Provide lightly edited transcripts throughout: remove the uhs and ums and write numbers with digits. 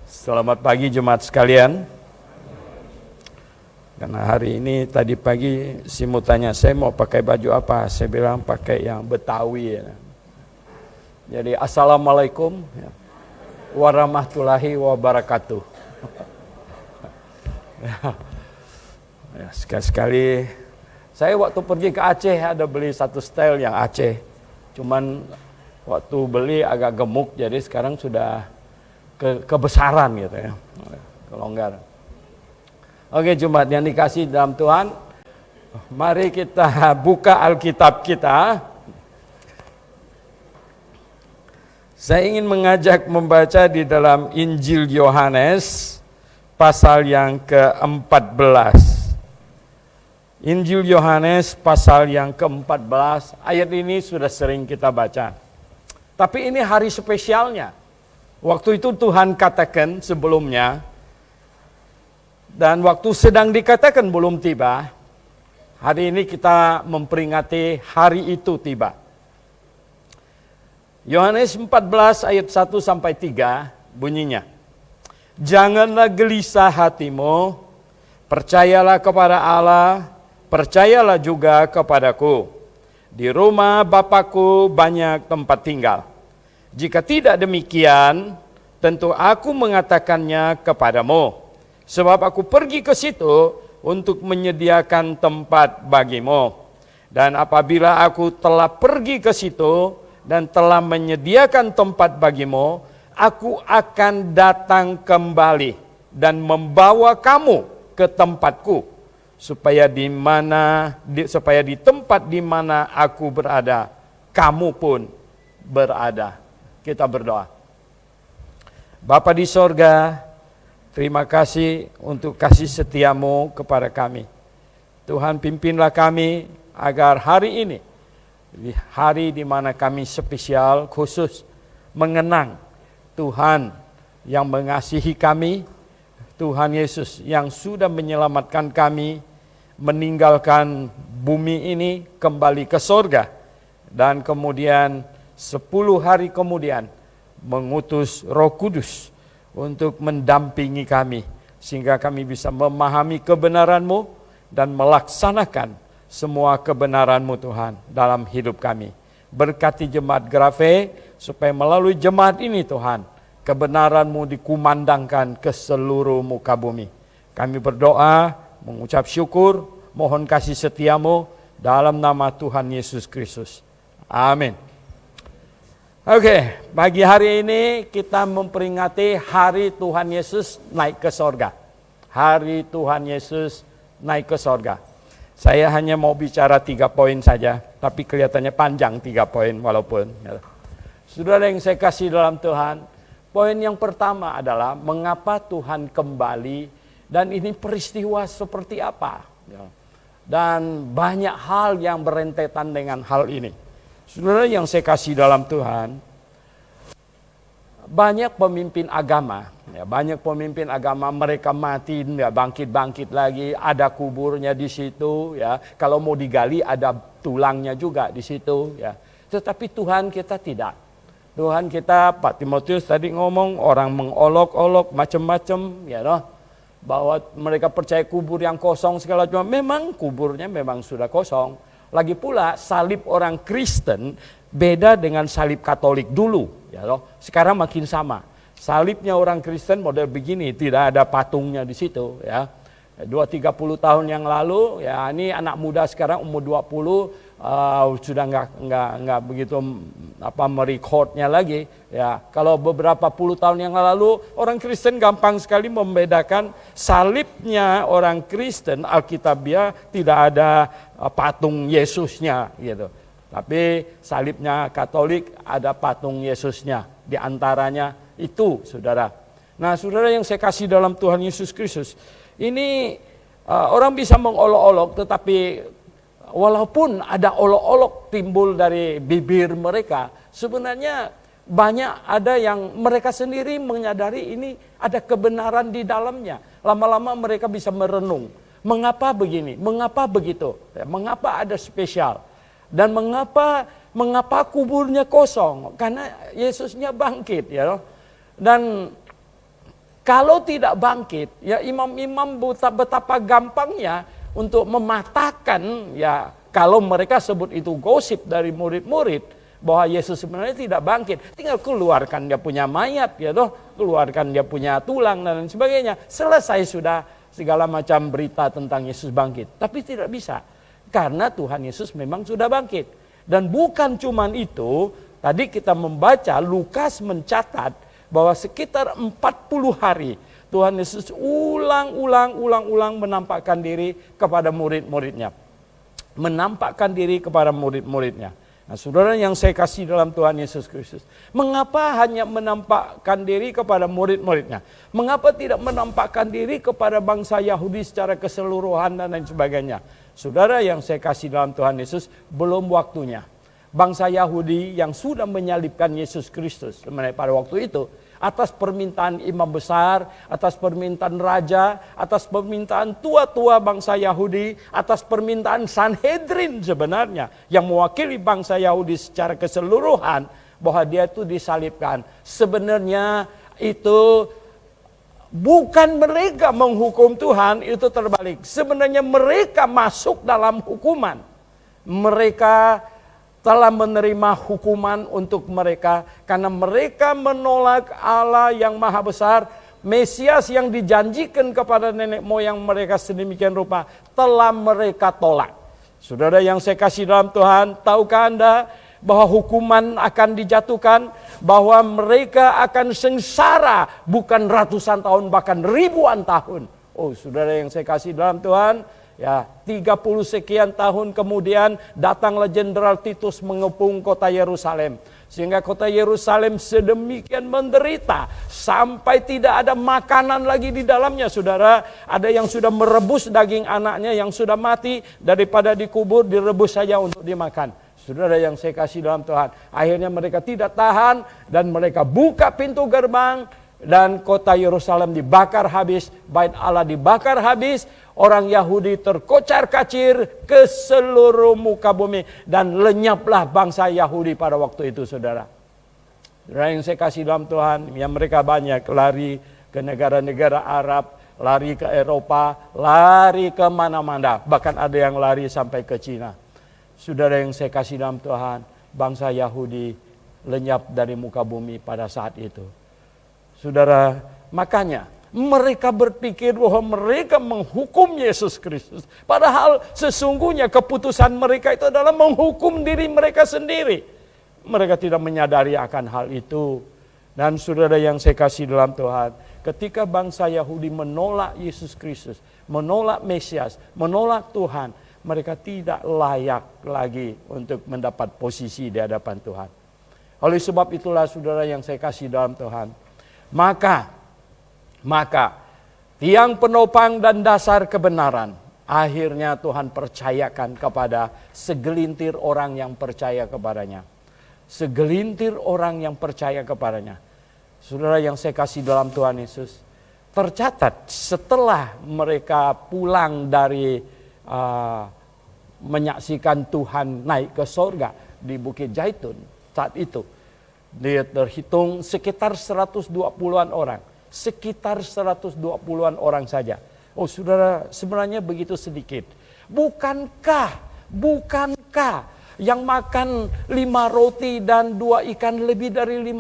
Selamat pagi jemaat sekalian. Karena hari ini tadi pagi si mau tanya saya mau pakai baju apa, saya bilang pakai yang Betawi. Ya. Jadi assalamualaikum warahmatullahi wabarakatuh. Ya, sekali-sekali saya waktu pergi ke Aceh ada beli satu style yang Aceh. Cuman waktu beli agak gemuk, jadi sekarang sudah kebesaran gitu ya, kelonggaran. Oke, jemaat yang dikasih dalam Tuhan, mari kita buka Alkitab kita. Saya ingin mengajak membaca di dalam Injil Yohanes pasal yang ke-14. Injil Yohanes pasal yang ke-14, ayat ini sudah sering kita baca. Tapi ini hari spesialnya. Waktu itu Tuhan katakan sebelumnya, dan waktu sedang dikatakan belum tiba, hari ini kita memperingati hari itu tiba. Yohanes 14 ayat 1-3 bunyinya, janganlah gelisah hatimu, percayalah kepada Allah, percayalah juga kepadaku. Di rumah Bapakku banyak tempat tinggal. Jika tidak demikian, tentu aku mengatakannya kepadamu. Sebab aku pergi ke situ untuk menyediakan tempat bagimu. Dan apabila aku telah pergi ke situ dan telah menyediakan tempat bagimu, aku akan datang kembali dan membawa kamu ke tempatku, supaya di tempat di mana aku berada, kamu pun berada. Kita berdoa. Bapa di sorga, terima kasih untuk kasih setiamu kepada kami. Tuhan, pimpinlah kami agar hari ini, hari di mana kami spesial khusus mengenang Tuhan yang mengasihi kami, Tuhan Yesus yang sudah menyelamatkan kami, meninggalkan bumi ini kembali ke sorga, dan kemudian 10 hari kemudian mengutus Roh Kudus untuk mendampingi kami, sehingga kami bisa memahami kebenaran-Mu dan melaksanakan semua kebenaran-Mu Tuhan dalam hidup kami. Berkati jemaat Grafe, supaya melalui jemaat ini Tuhan, kebenaran-Mu dikumandangkan ke seluruh muka bumi. Kami berdoa, mengucap syukur, mohon kasih setia-Mu dalam nama Tuhan Yesus Kristus. Amin. Oke, pagi hari ini kita memperingati hari Tuhan Yesus naik ke sorga. Hari Tuhan Yesus naik ke sorga. Saya hanya mau bicara 3 poin saja, tapi kelihatannya panjang 3 poin walaupun. Saudara yang saya kasih dalam Tuhan, poin yang pertama adalah mengapa Tuhan kembali, dan ini peristiwa seperti apa. Dan banyak hal yang berentetan dengan hal ini. Saudara yang saya kasih dalam Tuhan, banyak pemimpin agama, mereka mati, bangkit lagi, ada kuburnya di situ, ya. Kalau mau digali ada tulangnya juga di situ, ya. Tetapi Tuhan kita tidak. Tuhan kita, Pak Timotius tadi ngomong, orang mengolok-olok macam-macam, ya, bahwa mereka percaya kubur yang kosong segala macam. Memang kuburnya memang sudah kosong. Lagi pula salib orang Kristen beda dengan salib Katolik dulu, ya loh. Sekarang makin sama. Salibnya orang Kristen model begini, tidak ada patungnya di situ, ya. 20-30 tahun yang lalu, ya, ini anak muda sekarang umur 20 sudah nggak begitu merekodnya lagi, ya. Kalau beberapa puluh tahun yang lalu orang Kristen gampang sekali membedakan salibnya orang Kristen Alkitabiah tidak ada patung Yesusnya gitu. Tapi salibnya Katolik ada patung Yesusnya, di antaranya itu, saudara. Nah, saudara yang saya kasih dalam Tuhan Yesus Kristus, ini orang bisa mengolok-olok, tetapi walaupun ada olok-olok timbul dari bibir mereka, sebenarnya banyak ada yang mereka sendiri menyadari ini ada kebenaran di dalamnya. Lama-lama mereka bisa merenung, mengapa begini, mengapa begitu, mengapa ada spesial, dan mengapa kuburnya kosong, karena Yesusnya bangkit, ya. Dan Kalau tidak bangkit, ya imam-imam betapa gampangnya untuk mematahkan, ya kalau mereka sebut itu gosip dari murid-murid bahwa Yesus sebenarnya tidak bangkit. Tinggal keluarkan dia punya mayat, ya toh, keluarkan dia punya tulang dan lain sebagainya. Selesai sudah segala macam berita tentang Yesus bangkit. Tapi tidak bisa, karena Tuhan Yesus memang sudah bangkit. Dan bukan cuman itu, tadi kita membaca Lukas mencatat bahwa sekitar 40 hari Tuhan Yesus ulang-ulang menampakkan diri kepada murid-muridnya. Menampakkan diri kepada murid-muridnya. Nah, saudara yang saya kasih dalam Tuhan Yesus Kristus, mengapa hanya menampakkan diri kepada murid-muridnya? Mengapa tidak menampakkan diri kepada bangsa Yahudi secara keseluruhan dan lain sebagainya? Saudara yang saya kasih dalam Tuhan Yesus, belum waktunya. Bangsa Yahudi yang sudah menyalibkan Yesus Kristus pada waktu itu, atas permintaan imam besar, atas permintaan raja, atas permintaan tua-tua bangsa Yahudi, atas permintaan Sanhedrin sebenarnya yang mewakili bangsa Yahudi secara keseluruhan, bahwa dia itu disalibkan. Sebenarnya itu bukan mereka menghukum Tuhan, itu terbalik. Sebenarnya mereka masuk dalam hukuman. Mereka telah menerima hukuman untuk mereka karena mereka menolak Allah yang maha besar. Mesias yang dijanjikan kepada nenek moyang mereka sedemikian rupa telah mereka tolak. Saudara yang saya kasih dalam Tuhan, tahukah Anda bahwa hukuman akan dijatuhkan, bahwa mereka akan sengsara bukan ratusan tahun, bahkan ribuan tahun. Oh, saudara yang saya kasih dalam Tuhan, ya, 30 sekian tahun kemudian datanglah Jenderal Titus mengepung kota Yerusalem. Sehingga kota Yerusalem sedemikian menderita sampai tidak ada makanan lagi di dalamnya, saudara. Ada yang sudah merebus daging anaknya yang sudah mati, daripada dikubur direbus saja untuk dimakan. Saudara yang saya kasih dalam Tuhan, akhirnya mereka tidak tahan dan mereka buka pintu gerbang dan kota Yerusalem dibakar habis, bait Allah dibakar habis. Orang Yahudi terkocar-kacir ke seluruh muka bumi. Dan lenyaplah bangsa Yahudi pada waktu itu, saudara. Saudara yang saya kasih dalam Tuhan, yang mereka banyak lari ke negara-negara Arab, lari ke Eropa, lari ke mana-mana. Bahkan ada yang lari sampai ke Cina. Saudara yang saya kasih dalam Tuhan, bangsa Yahudi lenyap dari muka bumi pada saat itu. Saudara, makanya mereka berpikir bahwa mereka menghukum Yesus Kristus. Padahal sesungguhnya keputusan mereka itu adalah menghukum diri mereka sendiri. Mereka tidak menyadari akan hal itu. Dan saudara yang saya kasih dalam Tuhan, ketika bangsa Yahudi menolak Yesus Kristus, menolak Mesias, menolak Tuhan, mereka tidak layak lagi untuk mendapat posisi di hadapan Tuhan. Oleh sebab itulah saudara yang saya kasih dalam Tuhan, maka tiang penopang dan dasar kebenaran akhirnya Tuhan percayakan kepada segelintir orang yang percaya kepadanya. Segelintir orang yang percaya kepadanya. Saudara yang saya kasih dalam Tuhan Yesus, tercatat setelah mereka pulang dari menyaksikan Tuhan naik ke sorga di Bukit Zaitun saat itu, dia terhitung sekitar 120-an orang. Sekitar 120-an orang saja. Oh, saudara, sebenarnya begitu sedikit. Bukankah yang makan 5 roti dan 2 ikan lebih dari 5.000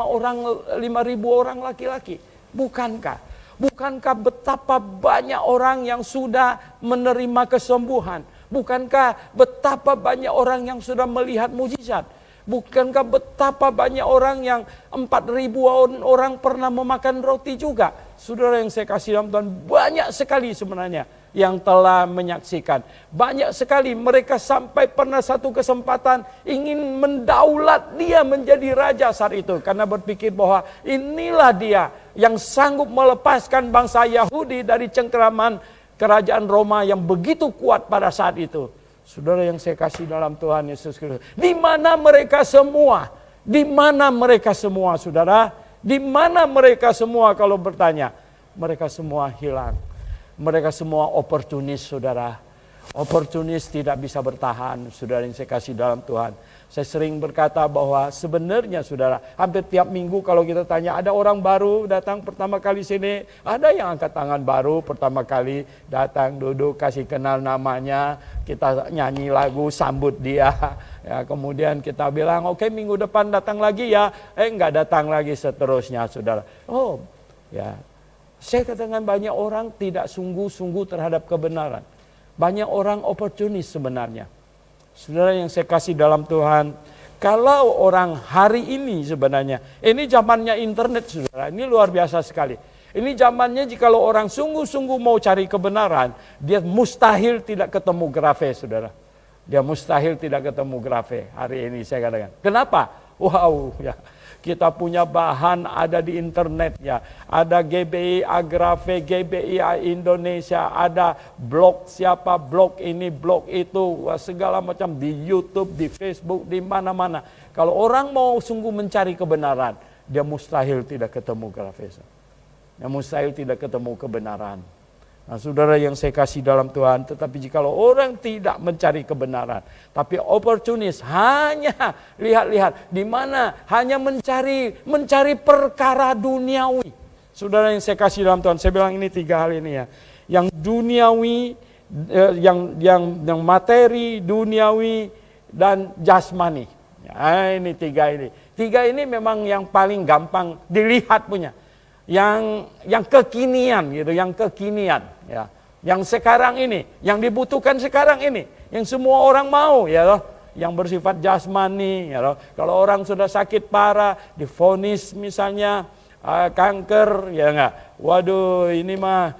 orang laki-laki? Bukankah betapa banyak orang yang sudah menerima kesembuhan? Bukankah betapa banyak orang yang sudah melihat mujizat? Bukankah betapa banyak orang yang 4.000 orang pernah memakan roti juga? Saudara yang saya kasih dalam Tuhan, banyak sekali sebenarnya yang telah menyaksikan. Banyak sekali mereka sampai pernah satu kesempatan ingin mendaulat dia menjadi raja saat itu. Karena berpikir bahwa inilah dia yang sanggup melepaskan bangsa Yahudi dari cengkeraman kerajaan Roma yang begitu kuat pada saat itu. Saudara yang saya kasih dalam Tuhan Yesus Kristus, di mana mereka semua? Di mana mereka semua, saudara? Di mana mereka semua kalau bertanya? Mereka semua hilang. Mereka semua oportunis, saudara. Oportunis tidak bisa bertahan, saudara yang saya kasih dalam Tuhan. Saya sering berkata bahwa sebenarnya saudara, hampir tiap minggu kalau kita tanya, ada orang baru datang pertama kali sini, ada yang angkat tangan baru pertama kali datang, duduk, kasih kenal namanya, kita nyanyi lagu, sambut dia. Ya, kemudian kita bilang, oke, minggu depan datang lagi ya, enggak datang lagi, seterusnya saudara. Oh, ya, saya katakan banyak orang tidak sungguh-sungguh terhadap kebenaran. Banyak orang oportunis sebenarnya. Saudara yang saya kasih dalam Tuhan, kalau orang hari ini sebenarnya, ini zamannya internet saudara, ini luar biasa sekali. Ini zamannya jikalau orang sungguh-sungguh mau cari kebenaran, dia mustahil tidak ketemu grafe saudara. Dia mustahil tidak ketemu grafe hari ini saya katakan. Kenapa? Wow, ya. Kita punya bahan ada di internet ya. Ada GBI Agrafe, GBI Indonesia, ada blog siapa, blog ini, blog itu, segala macam di YouTube, di Facebook, di mana-mana. Kalau orang mau sungguh mencari kebenaran, dia mustahil tidak ketemu Grafe. Dia mustahil tidak ketemu kebenaran. Nah, saudara yang saya kasih dalam Tuhan, tetapi jikalau orang tidak mencari kebenaran, tapi oportunis, hanya lihat-lihat di mana, hanya mencari perkara duniawi. Saudara yang saya kasih dalam Tuhan, saya bilang ini 3 hal ini ya. Yang duniawi, yang materi, duniawi dan jasmani. Ya, ini 3 ini. 3 ini memang yang paling gampang dilihat punya. Yang kekinian gitu, yang kekinian ya. Yang sekarang ini, yang dibutuhkan sekarang ini, yang semua orang mau ya loh, yang bersifat jasmani ya loh. Kalau orang sudah sakit parah, divonis misalnya kanker ya enggak. Waduh, ini mah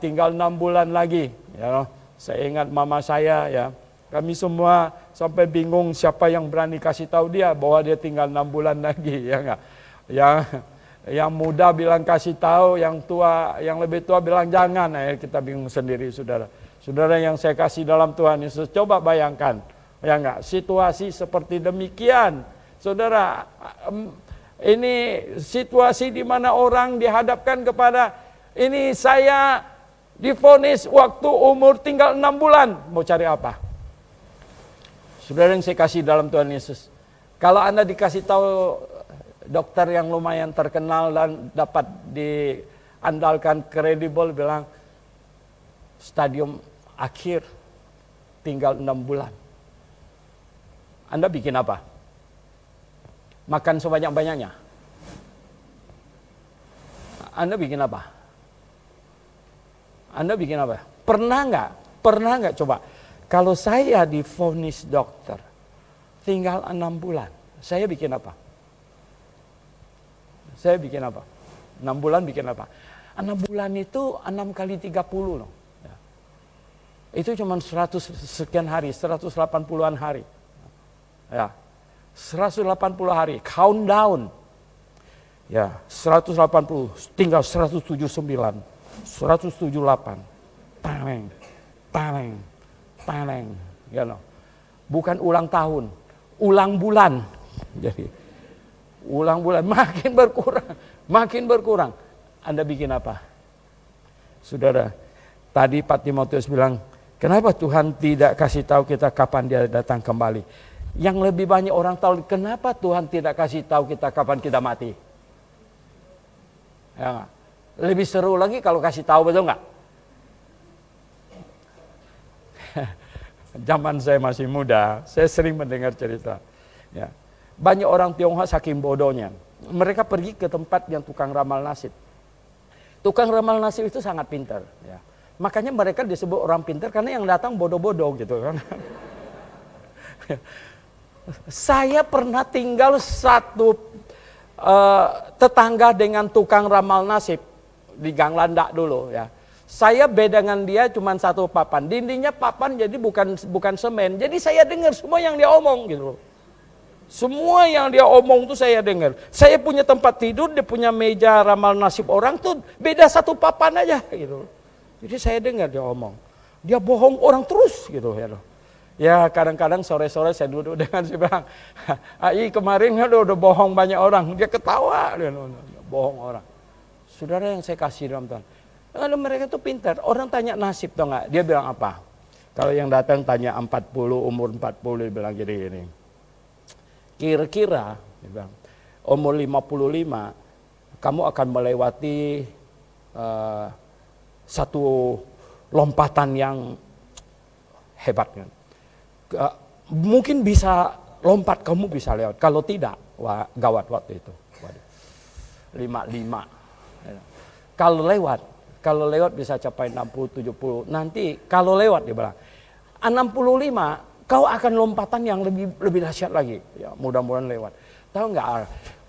tinggal 6 bulan lagi ya loh. Saya ingat mama saya ya. Kami semua sampai bingung siapa yang berani kasih tahu dia bahwa dia tinggal 6 bulan lagi ya enggak. Yang muda bilang kasih tahu, yang tua, yang lebih tua bilang jangan. Kita bingung sendiri saudara. Saudara yang saya kasih dalam Tuhan Yesus, coba bayangkan, ya enggak, situasi seperti demikian. Saudara, ini situasi di mana orang dihadapkan kepada, ini saya divonis waktu umur tinggal 6 bulan, mau cari apa? Saudara yang saya kasih dalam Tuhan Yesus, kalau Anda dikasih tahu dokter yang lumayan terkenal dan dapat diandalkan, kredibel, bilang stadium akhir tinggal 6 bulan. Anda bikin apa? Makan sebanyak-banyaknya? Anda bikin apa? Anda bikin apa? Pernah nggak coba? Kalau saya divonis dokter tinggal 6 bulan, saya bikin apa? Saya bikin apa? 6 bulan bikin apa? 6 bulan itu 6 kali 30 loh. Ya. Itu cuma 100 sekian hari, 180-an hari. Ya. 180 hari, countdown. Ya, 180, tinggal 179, 178. Taneng. Ya loh. Bukan ulang tahun, ulang bulan. Jadi ulang bulan makin berkurang. Anda bikin apa? Saudara, tadi Pak Timotius bilang, kenapa Tuhan tidak kasih tahu kita kapan dia datang kembali? Yang lebih banyak orang tahu, kenapa Tuhan tidak kasih tahu kita kapan kita mati? Ya, lebih seru lagi kalau kasih tahu, betul nggak? Zaman saya masih muda, saya sering mendengar cerita. Ya. Banyak orang Tionghoa saking bodohnya, mereka pergi ke tempat yang tukang ramal nasib. Tukang ramal nasib itu sangat pintar. Ya. Makanya mereka disebut orang pintar karena yang datang bodoh-bodoh gitu kan. Saya pernah tinggal satu tetangga dengan tukang ramal nasib di Gang Landak dulu ya. Saya beda dengan dia cuma satu papan, dindingnya papan jadi bukan semen. Jadi saya dengar semua yang dia omong gitu. Semua yang dia omong tuh saya dengar. Saya punya tempat tidur, dia punya meja ramal nasib orang tuh beda satu papan aja gitu. Jadi saya dengar dia omong. Dia bohong orang terus gitu ya. Ya kadang-kadang sore-sore saya duduk dengan si bilang, "Ai kemarin udah bohong banyak orang." Dia ketawa, dia bohong orang. Saudara yang saya kasih dalam Tuhan. Karena mereka tuh pintar. Orang tanya nasib tau nggak? Dia bilang apa? Kalau yang datang tanya 40, umur 40, dia bilang gini. Kira-kira, dia bilang, umur 55, kamu akan melewati satu lompatan yang hebat. Kan? Mungkin bisa lompat, kamu bisa lewat. Kalau tidak, wah, gawat waktu itu. 55. Kalau lewat bisa capai 60, 70. Nanti kalau lewat dia bilang 65, kau akan lompatan yang lebih dahsyat lagi. Ya, mudah-mudahan lewat. Tahu nggak?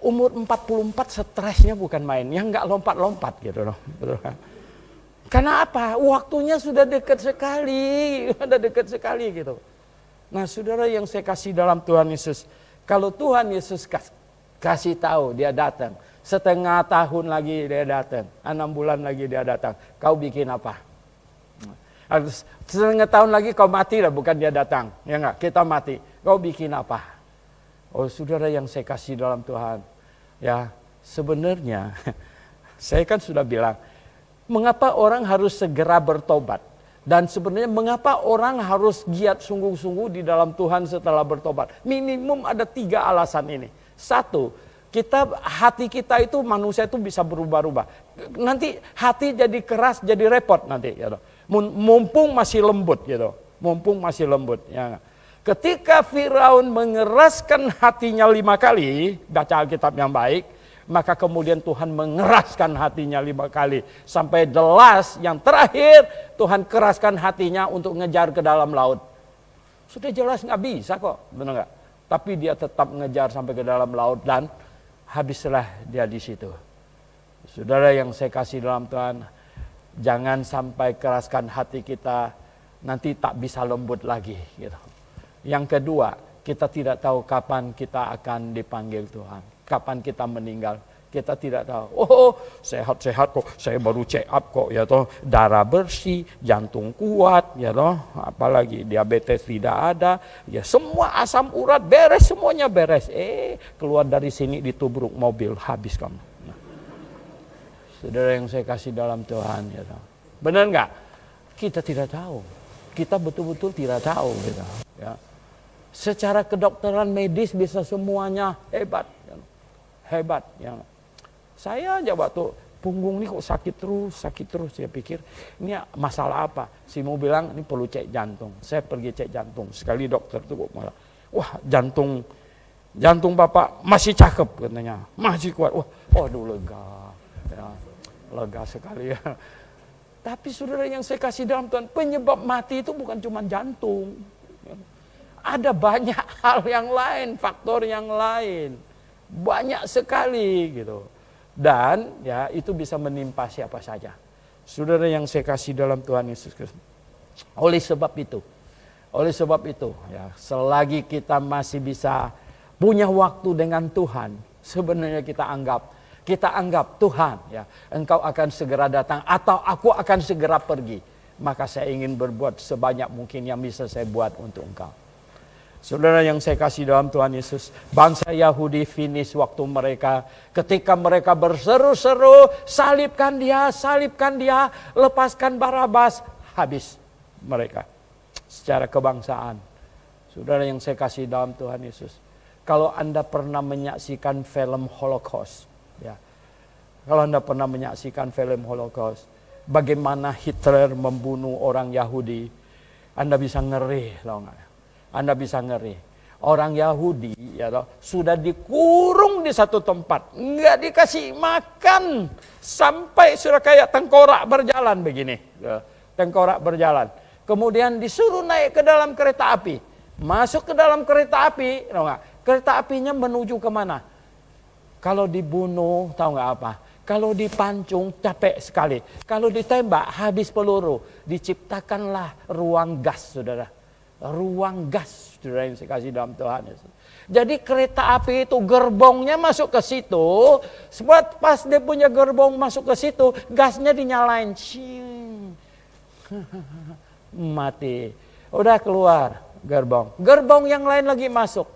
Umur 44 stresnya bukan main, yang nggak lompat-lompat gitu loh. Betul kan? Karena apa? Waktunya sudah dekat sekali, gitu. Nah, saudara yang saya kasih dalam Tuhan Yesus, kalau Tuhan Yesus kasih tahu dia datang, setengah tahun lagi dia datang, 6 bulan lagi dia datang, kau bikin apa? Setengah tahun lagi kau mati lah, bukan dia datang, ya enggak? Kita mati, kau bikin apa? Oh, saudara yang saya kasih dalam Tuhan, ya sebenarnya saya kan sudah bilang, mengapa orang harus segera bertobat? Dan sebenarnya mengapa orang harus giat sungguh-sungguh di dalam Tuhan setelah bertobat? Minimum ada 3 alasan ini. 1, hati kita itu, manusia itu bisa berubah-ubah. Nanti hati jadi keras, jadi repot nanti. Gitu. Mumpung masih lembut gitu. Ya. Ketika Firaun mengeraskan hatinya 5 kali, baca Alkitab yang baik, maka kemudian Tuhan mengeraskan hatinya 5 kali. Sampai the last, yang terakhir, Tuhan keraskan hatinya untuk ngejar ke dalam laut. Sudah jelas nggak bisa kok, benar nggak? Tapi dia tetap ngejar sampai ke dalam laut dan habislah dia di situ. Saudara yang saya kasih dalam Tuhan, jangan sampai keraskan hati kita, nanti tak bisa lembut lagi. Gitu. Yang kedua, kita tidak tahu kapan kita akan dipanggil Tuhan. Kapan kita meninggal, kita tidak tahu. Oh, sehat-sehat kok, saya baru check up kok, ya toh, darah bersih, jantung kuat, ya toh, apalagi diabetes tidak ada, ya semua asam urat beres, semuanya beres. Keluar dari sini ditubruk mobil, habis kamu. Nah, saudara yang saya kasih dalam Tuhan, ya toh, benar nggak? Kita tidak tahu, kita betul-betul tidak tahu, gitu. Ya. Secara kedokteran medis bisa semuanya hebat. Hebat ya. Saya aja waktu punggung ini kok sakit terus, saya pikir ini masalah apa? Si mau bilang ini perlu cek jantung. Saya pergi cek jantung. Sekali dokter tuh kok malah, wah jantung Bapak masih cakep katanya, masih kuat. Wah, aduh lega. Ya, lega sekali ya. Tapi saudara yang saya kasih dalam Tuhan, penyebab mati itu bukan cuma jantung. Ada banyak hal yang lain, faktor yang lain. Banyak sekali gitu. Dan ya itu bisa menimpa siapa saja. Saudara yang saya kasih dalam Tuhan Yesus Kristus. Oleh sebab itu ya, selagi kita masih bisa punya waktu dengan Tuhan, sebenarnya kita anggap Tuhan ya, Engkau akan segera datang atau aku akan segera pergi. Maka saya ingin berbuat sebanyak mungkin yang bisa saya buat untuk Engkau. Saudara yang saya kasih dalam Tuhan Yesus, bangsa Yahudi finish waktu mereka. Ketika mereka berseru-seru, salibkan dia, lepaskan Barabas. Habis mereka. Secara kebangsaan. Saudara yang saya kasih dalam Tuhan Yesus. Kalau Anda pernah menyaksikan film Holocaust. Ya. Kalau Anda pernah menyaksikan film Holocaust. Bagaimana Hitler membunuh orang Yahudi. Anda bisa ngeri, tahu nggak? Anda bisa ngeri. Orang Yahudi ya toh, sudah dikurung di satu tempat, nggak dikasih makan sampai sudah kayak tengkorak berjalan begini, tengkorak berjalan. Kemudian disuruh naik ke dalam kereta api, masuk ke dalam kereta api, tahu nggak? Kereta apinya menuju kemana? Kalau dibunuh, tahu nggak apa? Kalau dipancung capek sekali, kalau ditembak habis peluru, diciptakanlah ruang gas, saudara. Ruang gas, saudara yang saya kasih dalam Tuhan Yesus. Jadi kereta api itu gerbongnya masuk ke situ, sebab pas dia punya gerbong masuk ke situ, gasnya dinyalain, mati. Udah keluar gerbong yang lain lagi masuk,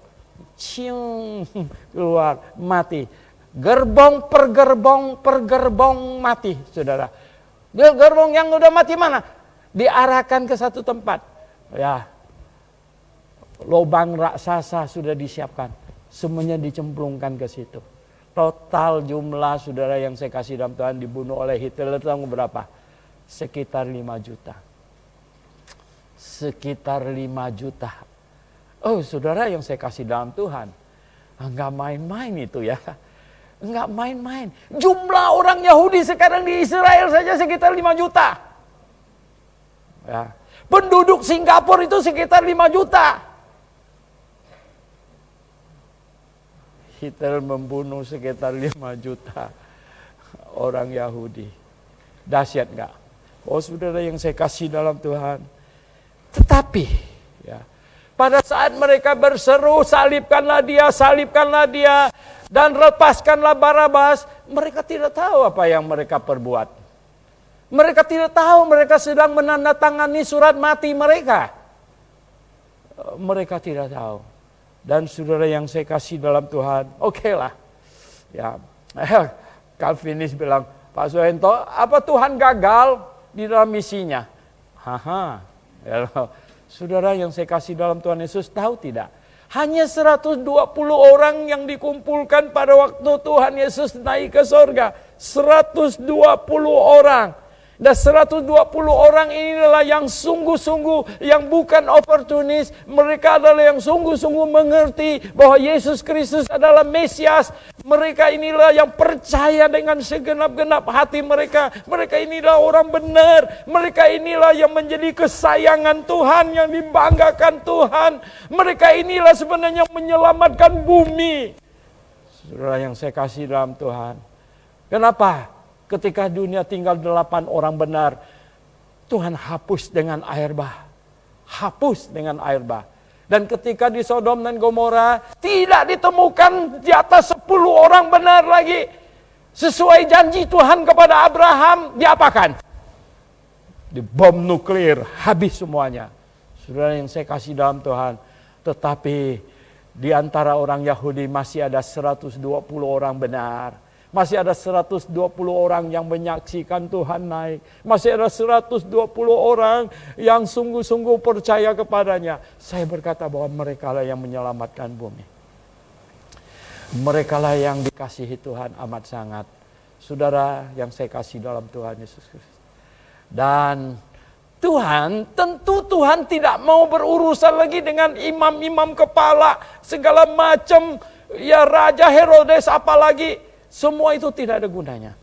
keluar, mati. Gerbong per gerbong mati, saudara. Gerbong yang udah mati mana? Diarahkan ke satu tempat. Ya, lubang raksasa sudah disiapkan. Semuanya dicemplungkan ke situ. Total jumlah saudara yang saya kasih dalam Tuhan dibunuh oleh Hitler tahu berapa? Sekitar 5 juta. Sekitar 5 juta. Oh saudara yang saya kasih dalam Tuhan. Enggak main-main itu ya. Enggak main-main. Jumlah orang Yahudi sekarang di Israel saja sekitar 5 juta. Ya. Penduduk Singapura itu sekitar 5 juta. Hitler membunuh sekitar 5 juta orang Yahudi. Dahsyat enggak? Oh saudara yang saya kasih dalam Tuhan. Tetapi ya, pada saat mereka berseru, salibkanlah dia, dan lepaskanlah Barabas, mereka tidak tahu apa yang mereka perbuat. Mereka tidak tahu mereka sedang menandatangani surat mati mereka. Mereka tidak tahu. Dan saudara yang saya kasih dalam Tuhan, oke lah. Ya, Calvinis bilang, Pak Suhento, apa Tuhan gagal di dalam misinya? Haha. Ya, saudara yang saya kasih dalam Tuhan Yesus, tahu tidak? Hanya 120 orang yang dikumpulkan pada waktu Tuhan Yesus naik ke surga. 120 orang. Dan 120 orang inilah yang sungguh-sungguh, yang bukan oportunis. Mereka adalah yang sungguh-sungguh mengerti bahwa Yesus Kristus adalah Mesias. Mereka inilah yang percaya dengan segenap-genap hati mereka. Mereka inilah orang benar. Mereka inilah yang menjadi kesayangan Tuhan, yang dibanggakan Tuhan. Mereka inilah sebenarnya menyelamatkan bumi. Saudara yang saya kasih dalam Tuhan. Kenapa? Ketika dunia tinggal 8 orang benar, Tuhan hapus dengan air bah. Hapus dengan air bah. Dan ketika di Sodom dan Gomora, tidak ditemukan di atas 10 orang benar lagi. Sesuai janji Tuhan kepada Abraham, diapakan? Di bom nuklir, habis semuanya. Saudara yang saya kasih dalam Tuhan. Tetapi di antara orang Yahudi masih ada 120 orang benar. Masih ada 120 orang yang menyaksikan Tuhan naik. Masih ada 120 orang yang sungguh-sungguh percaya kepadanya. Saya berkata bahwa mereka lah yang menyelamatkan bumi. Mereka lah yang dikasihi Tuhan amat sangat. Saudara yang saya kasih dalam Tuhan Yesus Kristus. Dan Tuhan, tentu Tuhan tidak mau berurusan lagi dengan imam-imam kepala. Segala macam, ya Raja Herodes apalagi. Semua itu tidak ada gunanya.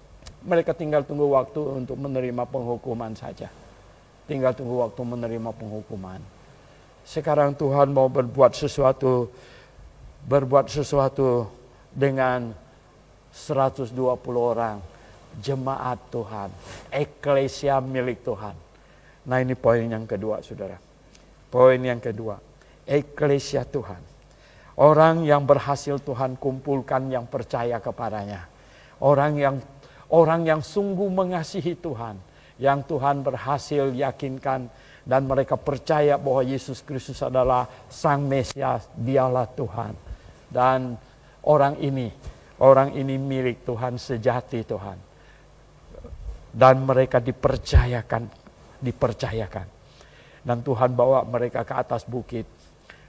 Mereka tinggal tunggu waktu untuk menerima penghukuman saja. Tinggal tunggu waktu menerima penghukuman. Sekarang Tuhan mau berbuat sesuatu dengan 120 orang jemaat Tuhan, eklesia milik Tuhan. Nah ini poin yang kedua saudara. Poin yang kedua, eklesia Tuhan. Orang yang berhasil Tuhan kumpulkan yang percaya kepadanya. Orang yang sungguh mengasihi Tuhan. Yang Tuhan berhasil yakinkan dan mereka percaya bahwa Yesus Kristus adalah Sang Mesias, dialah Tuhan. Dan orang ini milik Tuhan, sejati Tuhan. Dan mereka dipercayakan. Dan Tuhan bawa mereka ke atas bukit.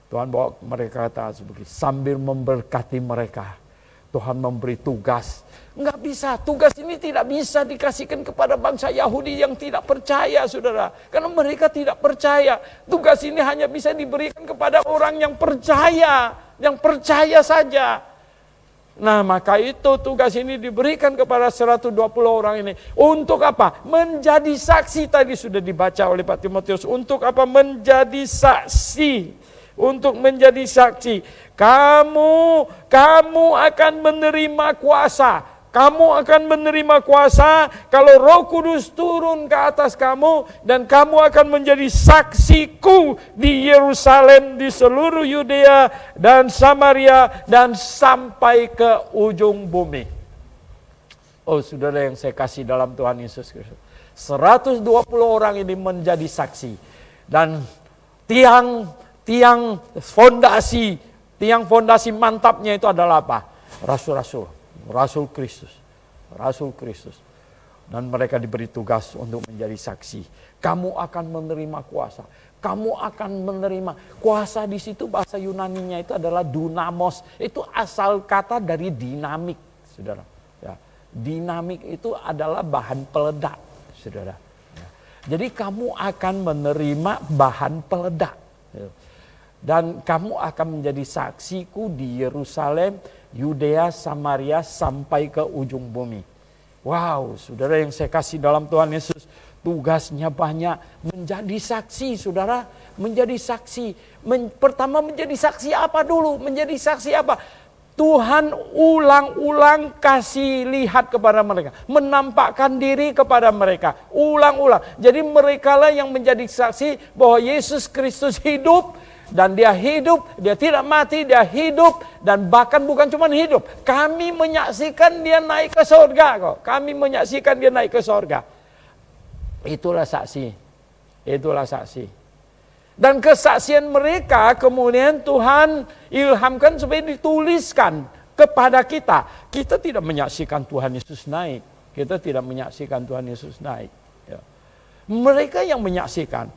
Tuhan bawa mereka ke atas bukit sambil memberkati mereka. Tuhan memberi tugas. Enggak bisa, tugas ini tidak bisa dikasihkan kepada bangsa Yahudi yang tidak percaya, saudara. Karena mereka tidak percaya. Tugas ini hanya bisa diberikan kepada orang yang percaya saja. Nah, maka itu tugas ini diberikan kepada 120 orang ini. Untuk apa? Menjadi saksi, tadi sudah dibaca oleh Pak Timotius. Untuk apa? Menjadi saksi. Untuk menjadi saksi. Kamu akan menerima kuasa. Kamu akan menerima kuasa kalau Roh Kudus turun ke atas kamu. Dan kamu akan menjadi saksiku di Yerusalem, di seluruh Yudea dan Samaria, dan sampai ke ujung bumi. Oh saudara yang saya kasih dalam Tuhan Yesus Kristus. 120 orang ini menjadi saksi. Dan tiang fondasi mantapnya itu adalah apa? Rasul Kristus. Dan mereka diberi tugas untuk menjadi saksi. Kamu akan menerima kuasa. Kamu akan menerima kuasa. Di situ bahasa Yunaninya itu adalah dunamos. Itu asal kata dari dinamik, saudara. Ya. Dinamik itu adalah bahan peledak, saudara. Ya. Jadi kamu akan menerima bahan peledak. Ya. Dan kamu akan menjadi saksiku di Yerusalem, Yudea, Samaria, sampai ke ujung bumi. Wow, saudara yang saya kasih dalam Tuhan Yesus, tugasnya banyak. Menjadi saksi, saudara. Menjadi saksi. Pertama menjadi saksi apa dulu? Menjadi saksi apa? Tuhan ulang-ulang kasih lihat kepada mereka. Menampakkan diri kepada mereka. Ulang-ulang. Jadi mereka lah yang menjadi saksi bahwa Yesus Kristus hidup. Dan dia hidup, dia tidak mati, dia hidup. Dan bahkan bukan cuma hidup. Kami menyaksikan dia naik ke surga kok. Kami menyaksikan dia naik ke surga. Itulah saksi. Itulah saksi. Dan kesaksian mereka kemudian Tuhan ilhamkan supaya dituliskan kepada kita. Kita tidak menyaksikan Tuhan Yesus naik. Kita tidak menyaksikan Tuhan Yesus naik. Ya. Mereka yang menyaksikan.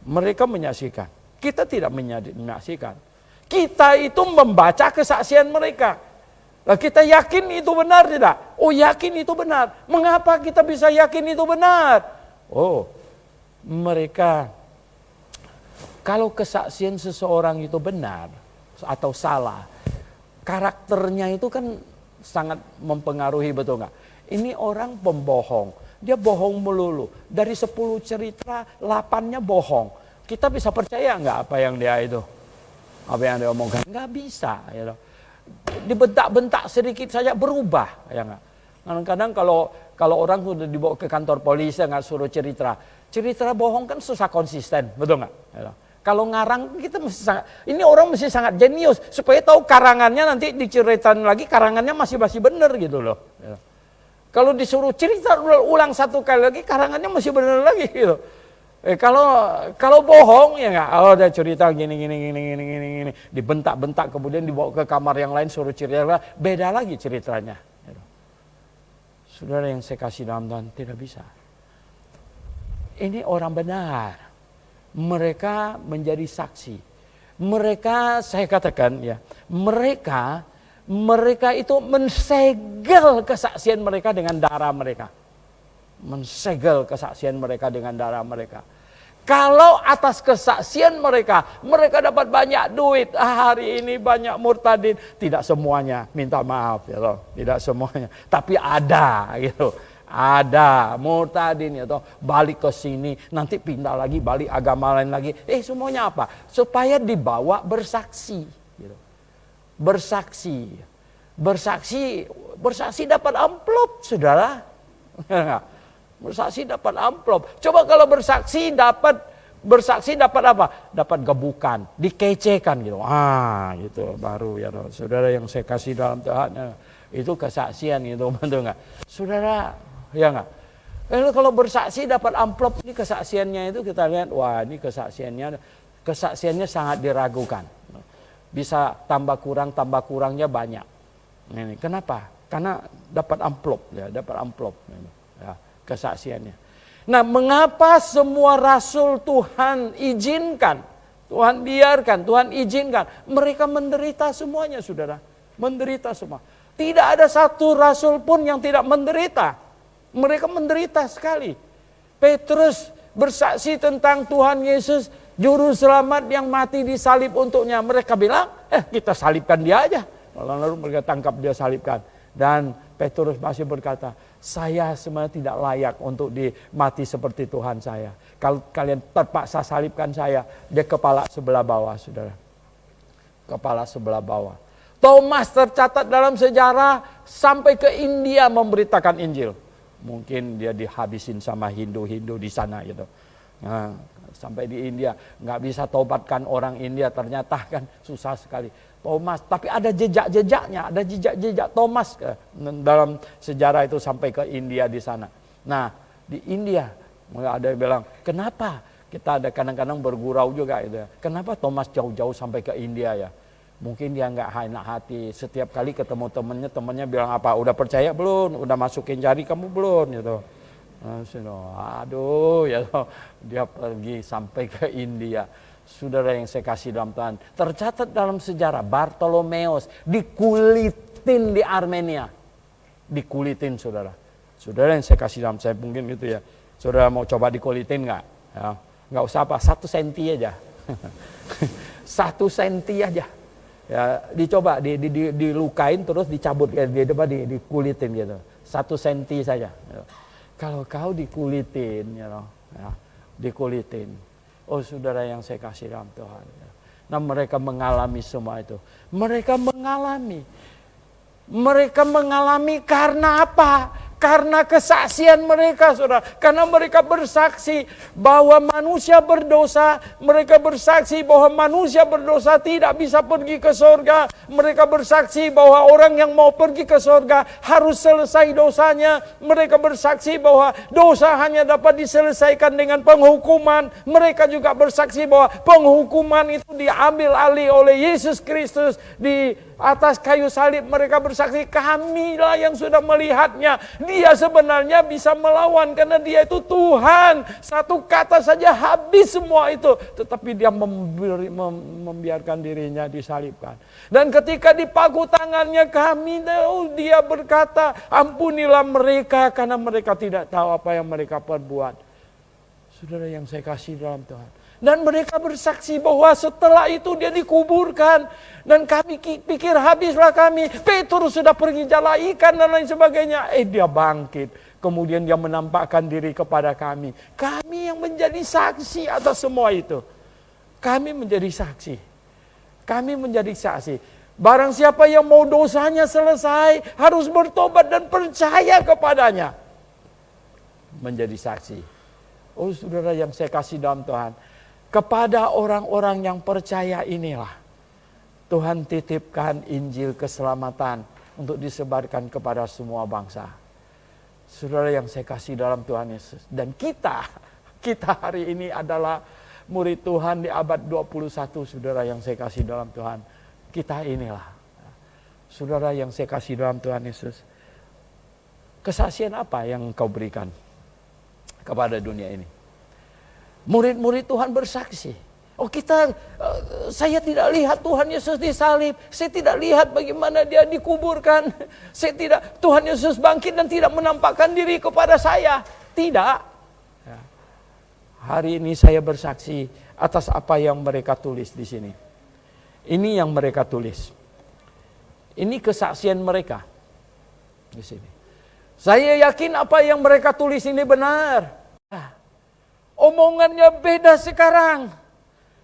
Mereka menyaksikan. Kita tidak menyaksikan. Kita itu membaca kesaksian mereka. Nah, kita yakin itu benar tidak? Oh, yakin itu benar. Mengapa kita bisa yakin itu benar? Oh, mereka, kalau kesaksian seseorang itu benar atau salah, karakternya itu kan sangat mempengaruhi, betul nggak? Ini orang pembohong. Dia bohong melulu. Dari 10 cerita, 8-nya bohong. Kita bisa percaya nggak apa yang dia itu? Apa yang dia omongkan? Nggak bisa. Ya. Dibentak-bentak sedikit saja berubah. Ya nggak? Kadang-kadang kalau orang sudah dibawa ke kantor polisi nggak suruh cerita. Cerita bohong kan susah konsisten. Betul nggak? Ya. Kalau ngarang kita mesti sangat, ini orang mesti sangat jenius. Supaya tahu karangannya nanti diceritain lagi karangannya masih benar gitu loh. Ya. Kalau disuruh cerita ulang satu kali lagi karangannya masih benar lagi gitu. Kalau bohong ya nggak, oh ada cerita gini, dibentak-bentak kemudian dibawa ke kamar yang lain suruh cerita, beda lagi ceritanya. Saudara yang saya kasih dalam Tuhan, tidak bisa. Ini orang benar, mereka menjadi saksi. Mereka, saya katakan ya, mereka itu mensegel kesaksian mereka dengan darah mereka. Mensegel kesaksian mereka dengan darah mereka. Kalau atas kesaksian mereka dapat banyak duit, hari ini banyak murtadin, tidak semuanya, minta maaf ya toh, tidak semuanya, tapi ada gitu. Ada murtadin ya toh, balik ke sini, nanti pindah lagi, balik agama lain lagi. Semuanya apa? Supaya dibawa bersaksi gitu. Bersaksi dapat amplop, saudara. Bersaksi dapat amplop. Coba kalau bersaksi dapat apa? Dapat gebukan, dikecekan gitu. Gitu baru ya, saudara yang saya kasih dalam Tuhan. Itu kesaksian itu, betul nggak? Saudara, ya nggak? Kalau bersaksi dapat amplop, ini kesaksiannya itu kita lihat, wah ini kesaksiannya sangat diragukan. Bisa tambah kurangnya banyak. Ini kenapa? Karena dapat amplop ya, Ya. Kesaksiannya. Nah, mengapa semua rasul Tuhan izinkan, Tuhan biarkan, Tuhan izinkan mereka menderita semuanya, saudara, menderita semua. Tidak ada satu rasul pun yang tidak menderita. Mereka menderita sekali. Petrus bersaksi tentang Tuhan Yesus, juru selamat yang mati disalib untuknya. Mereka bilang, kita salibkan dia aja. Lalu mereka tangkap dia, salibkan. Dan Petrus masih berkata, saya sebenarnya tidak layak untuk mati seperti Tuhan saya. Kalau kalian terpaksa salibkan saya, dia kepala sebelah bawah, saudara. Kepala sebelah bawah. Thomas tercatat dalam sejarah sampai ke India memberitakan Injil. Mungkin dia dihabisin sama Hindu-Hindu di sana gitu. Nah, sampai di India nggak bisa tobatkan orang India, ternyata kan susah sekali. Thomas, tapi ada jejak-jejaknya, ada jejak-jejak Thomas dalam sejarah itu sampai ke India di sana. Nah, di India ada yang bilang, kenapa kita ada kadang-kadang bergurau juga gitu ya. Kenapa Thomas jauh-jauh sampai ke India ya? Mungkin dia nggak enak hati. Setiap kali ketemu temannya bilang apa? Udah percaya belum? Udah masukin jari kamu belum? Gitu. Aduh, ya dia pergi sampai ke India. Saudara yang saya kasih dalam Tuhan, tercatat dalam sejarah Bartolomeus dikulitin di Armenia, dikulitin saudara. Saudara yang saya kasih dalam saya mungkin gitu ya. Saudara mau coba dikulitin nggak? Ya, nggak usah apa, 1 senti aja, 1 senti aja. Ya, dicoba dilukain terus dicabut dikulitin gitu, 1 senti saja. Kalau kau dikulitin, ya, dikulitin. Oh saudara yang saya kasih dalam Tuhan. Nah mereka mengalami semua itu. Mereka mengalami karena apa? Karena kesaksian mereka, saudara. Karena mereka bersaksi bahwa manusia berdosa. Mereka bersaksi bahwa manusia berdosa tidak bisa pergi ke surga. Mereka bersaksi bahwa orang yang mau pergi ke surga harus selesai dosanya. Mereka bersaksi bahwa dosa hanya dapat diselesaikan dengan penghukuman. Mereka juga bersaksi bahwa penghukuman itu diambil alih oleh Yesus Kristus di atas kayu salib. Mereka bersaksi, kamilah yang sudah melihatnya. Dia sebenarnya bisa melawan karena dia itu Tuhan. 1 kata saja habis semua itu. Tetapi dia membiarkan dirinya disalibkan. Dan ketika dipaku tangannya kami, dia berkata, ampunilah mereka karena mereka tidak tahu apa yang mereka perbuat. Saudara yang saya kasih dalam Tuhan. Dan mereka bersaksi bahwa setelah itu dia dikuburkan. Dan kami pikir habislah kami. Petrus sudah pergi jala ikan dan lain sebagainya. Dia bangkit. Kemudian dia menampakkan diri kepada kami. Kami yang menjadi saksi atas semua itu. Kami menjadi saksi. Kami menjadi saksi. Barang siapa yang mau dosanya selesai, harus bertobat dan percaya kepadanya. Menjadi saksi. Oh saudara yang saya kasih dalam Tuhan. Kepada orang-orang yang percaya inilah Tuhan titipkan Injil keselamatan untuk disebarkan kepada semua bangsa. Saudara yang saya kasih dalam Tuhan Yesus. Dan kita hari ini adalah murid Tuhan di abad 21, saudara yang saya kasih dalam Tuhan. Kita inilah. Saudara yang saya kasih dalam Tuhan Yesus. Kesaksian apa yang kau berikan kepada dunia ini? Murid-murid Tuhan bersaksi. Saya tidak lihat Tuhan Yesus disalib. Saya tidak lihat bagaimana dia dikuburkan. Tuhan Yesus bangkit dan tidak menampakkan diri kepada saya. Tidak. Hari ini saya bersaksi atas apa yang mereka tulis di sini. Ini yang mereka tulis. Ini kesaksian mereka di sini. Saya yakin apa yang mereka tulis ini benar. Omongannya beda sekarang.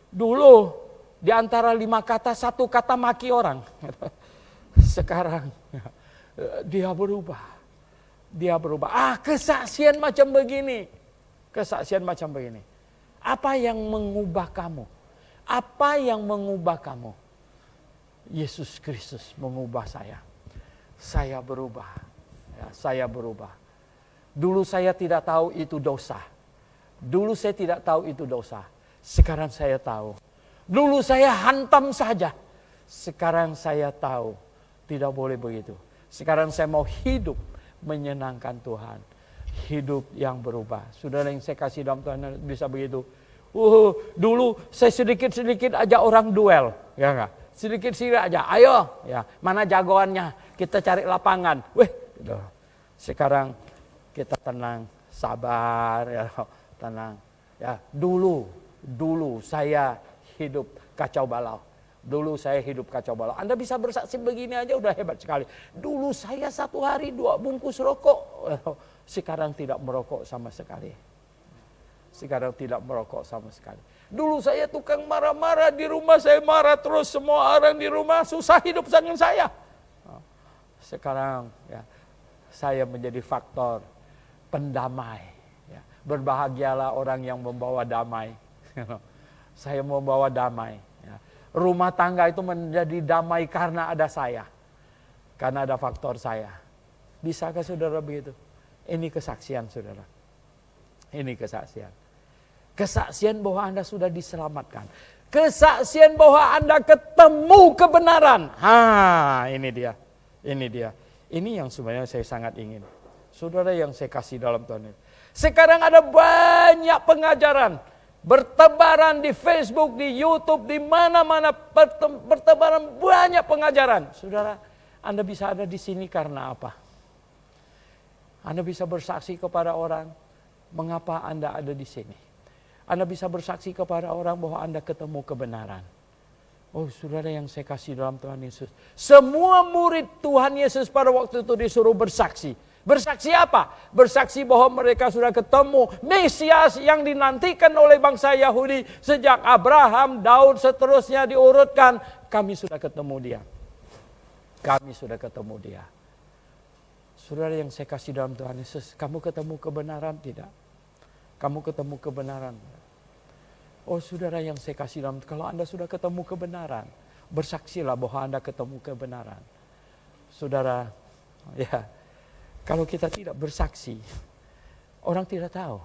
Dulu di antara 5 kata 1 kata maki orang. Sekarang dia berubah. Dia berubah. Kesaksian macam begini. Kesaksian macam begini. Apa yang mengubah kamu? Apa yang mengubah kamu? Yesus Kristus mengubah saya. Saya berubah. Saya berubah. Dulu saya tidak tahu itu dosa. Dulu saya tidak tahu itu dosa. Sekarang saya tahu. Dulu saya hantam saja. Sekarang saya tahu. Tidak boleh begitu. Sekarang saya mau hidup menyenangkan Tuhan. Hidup yang berubah. Saudara yang saya kasih dalam Tuhan bisa begitu. Dulu saya sedikit-sedikit aja orang duel. Ya enggak? Sedikit-sedikit aja. Ayo. Ya, mana jagoannya? Kita cari lapangan. Sekarang kita tenang. Sabar. Ya. Tenang. Ya, dulu saya hidup kacau balau. Dulu saya hidup kacau balau. Anda bisa bersaksi begini aja udah hebat sekali. Dulu saya 1 hari 2 bungkus rokok. Sekarang tidak merokok sama sekali. Sekarang tidak merokok sama sekali. Dulu saya tukang marah-marah di rumah, saya marah terus, semua orang di rumah susah hidup dengan saya. Sekarang ya, saya menjadi faktor pendamai. Berbahagialah orang yang membawa damai. Saya membawa damai. Rumah tangga itu menjadi damai karena ada saya. Karena ada faktor saya. Bisakah saudara begitu? Ini kesaksian saudara. Ini kesaksian. Kesaksian bahwa Anda sudah diselamatkan. Kesaksian bahwa Anda ketemu kebenaran. Ini dia. Ini dia. Ini yang sebenarnya saya sangat ingin. Saudara yang saya kasih dalam Tuhan. Sekarang ada banyak pengajaran. Bertebaran di Facebook, di YouTube, di mana-mana. Bertebaran banyak pengajaran. Saudara, Anda bisa ada di sini karena apa? Anda bisa bersaksi kepada orang. Mengapa Anda ada di sini? Anda bisa bersaksi kepada orang bahwa Anda ketemu kebenaran. Oh saudara yang saya kasih dalam Tuhan Yesus. Semua murid Tuhan Yesus pada waktu itu disuruh bersaksi. Bersaksi apa? Bersaksi bahwa mereka sudah ketemu Mesias yang dinantikan oleh bangsa Yahudi. Sejak Abraham, Daud seterusnya diurutkan. Kami sudah ketemu dia. Kami sudah ketemu dia. Saudara yang saya kasih dalam Tuhan Yesus. Kamu ketemu kebenaran tidak? Kamu ketemu kebenaran. Oh saudara yang saya kasih dalam, kalau Anda sudah ketemu kebenaran, bersaksilah bahwa Anda ketemu kebenaran. Saudara, ya, kalau kita tidak bersaksi, orang tidak tahu.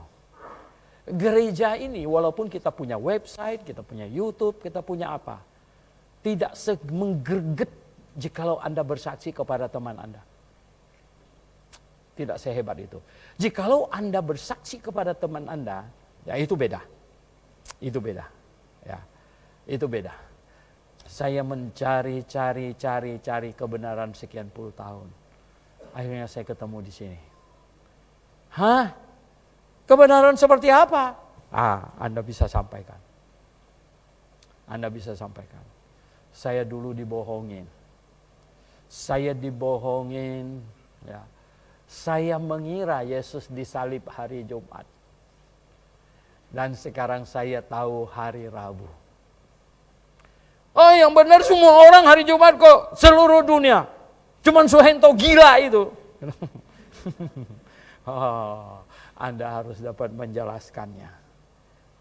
Gereja ini walaupun kita punya website, kita punya YouTube, kita punya apa, tidak menggerget jikalau Anda bersaksi kepada teman Anda. Tidak sehebat itu. Jikalau Anda bersaksi kepada teman Anda, ya itu beda. Itu beda. Ya. Itu beda. Saya mencari kebenaran sekian puluh tahun. Akhirnya saya ketemu di sini. Hah? Kebenaran seperti apa? Anda bisa sampaikan. Anda bisa sampaikan. Saya dulu dibohongin. Saya dibohongin, ya. Saya mengira Yesus disalib hari Jumat. Dan sekarang saya tahu hari Rabu. Oh yang benar semua orang hari Jumat kok. Seluruh dunia. Cuman Suhento gila itu. Anda harus dapat menjelaskannya.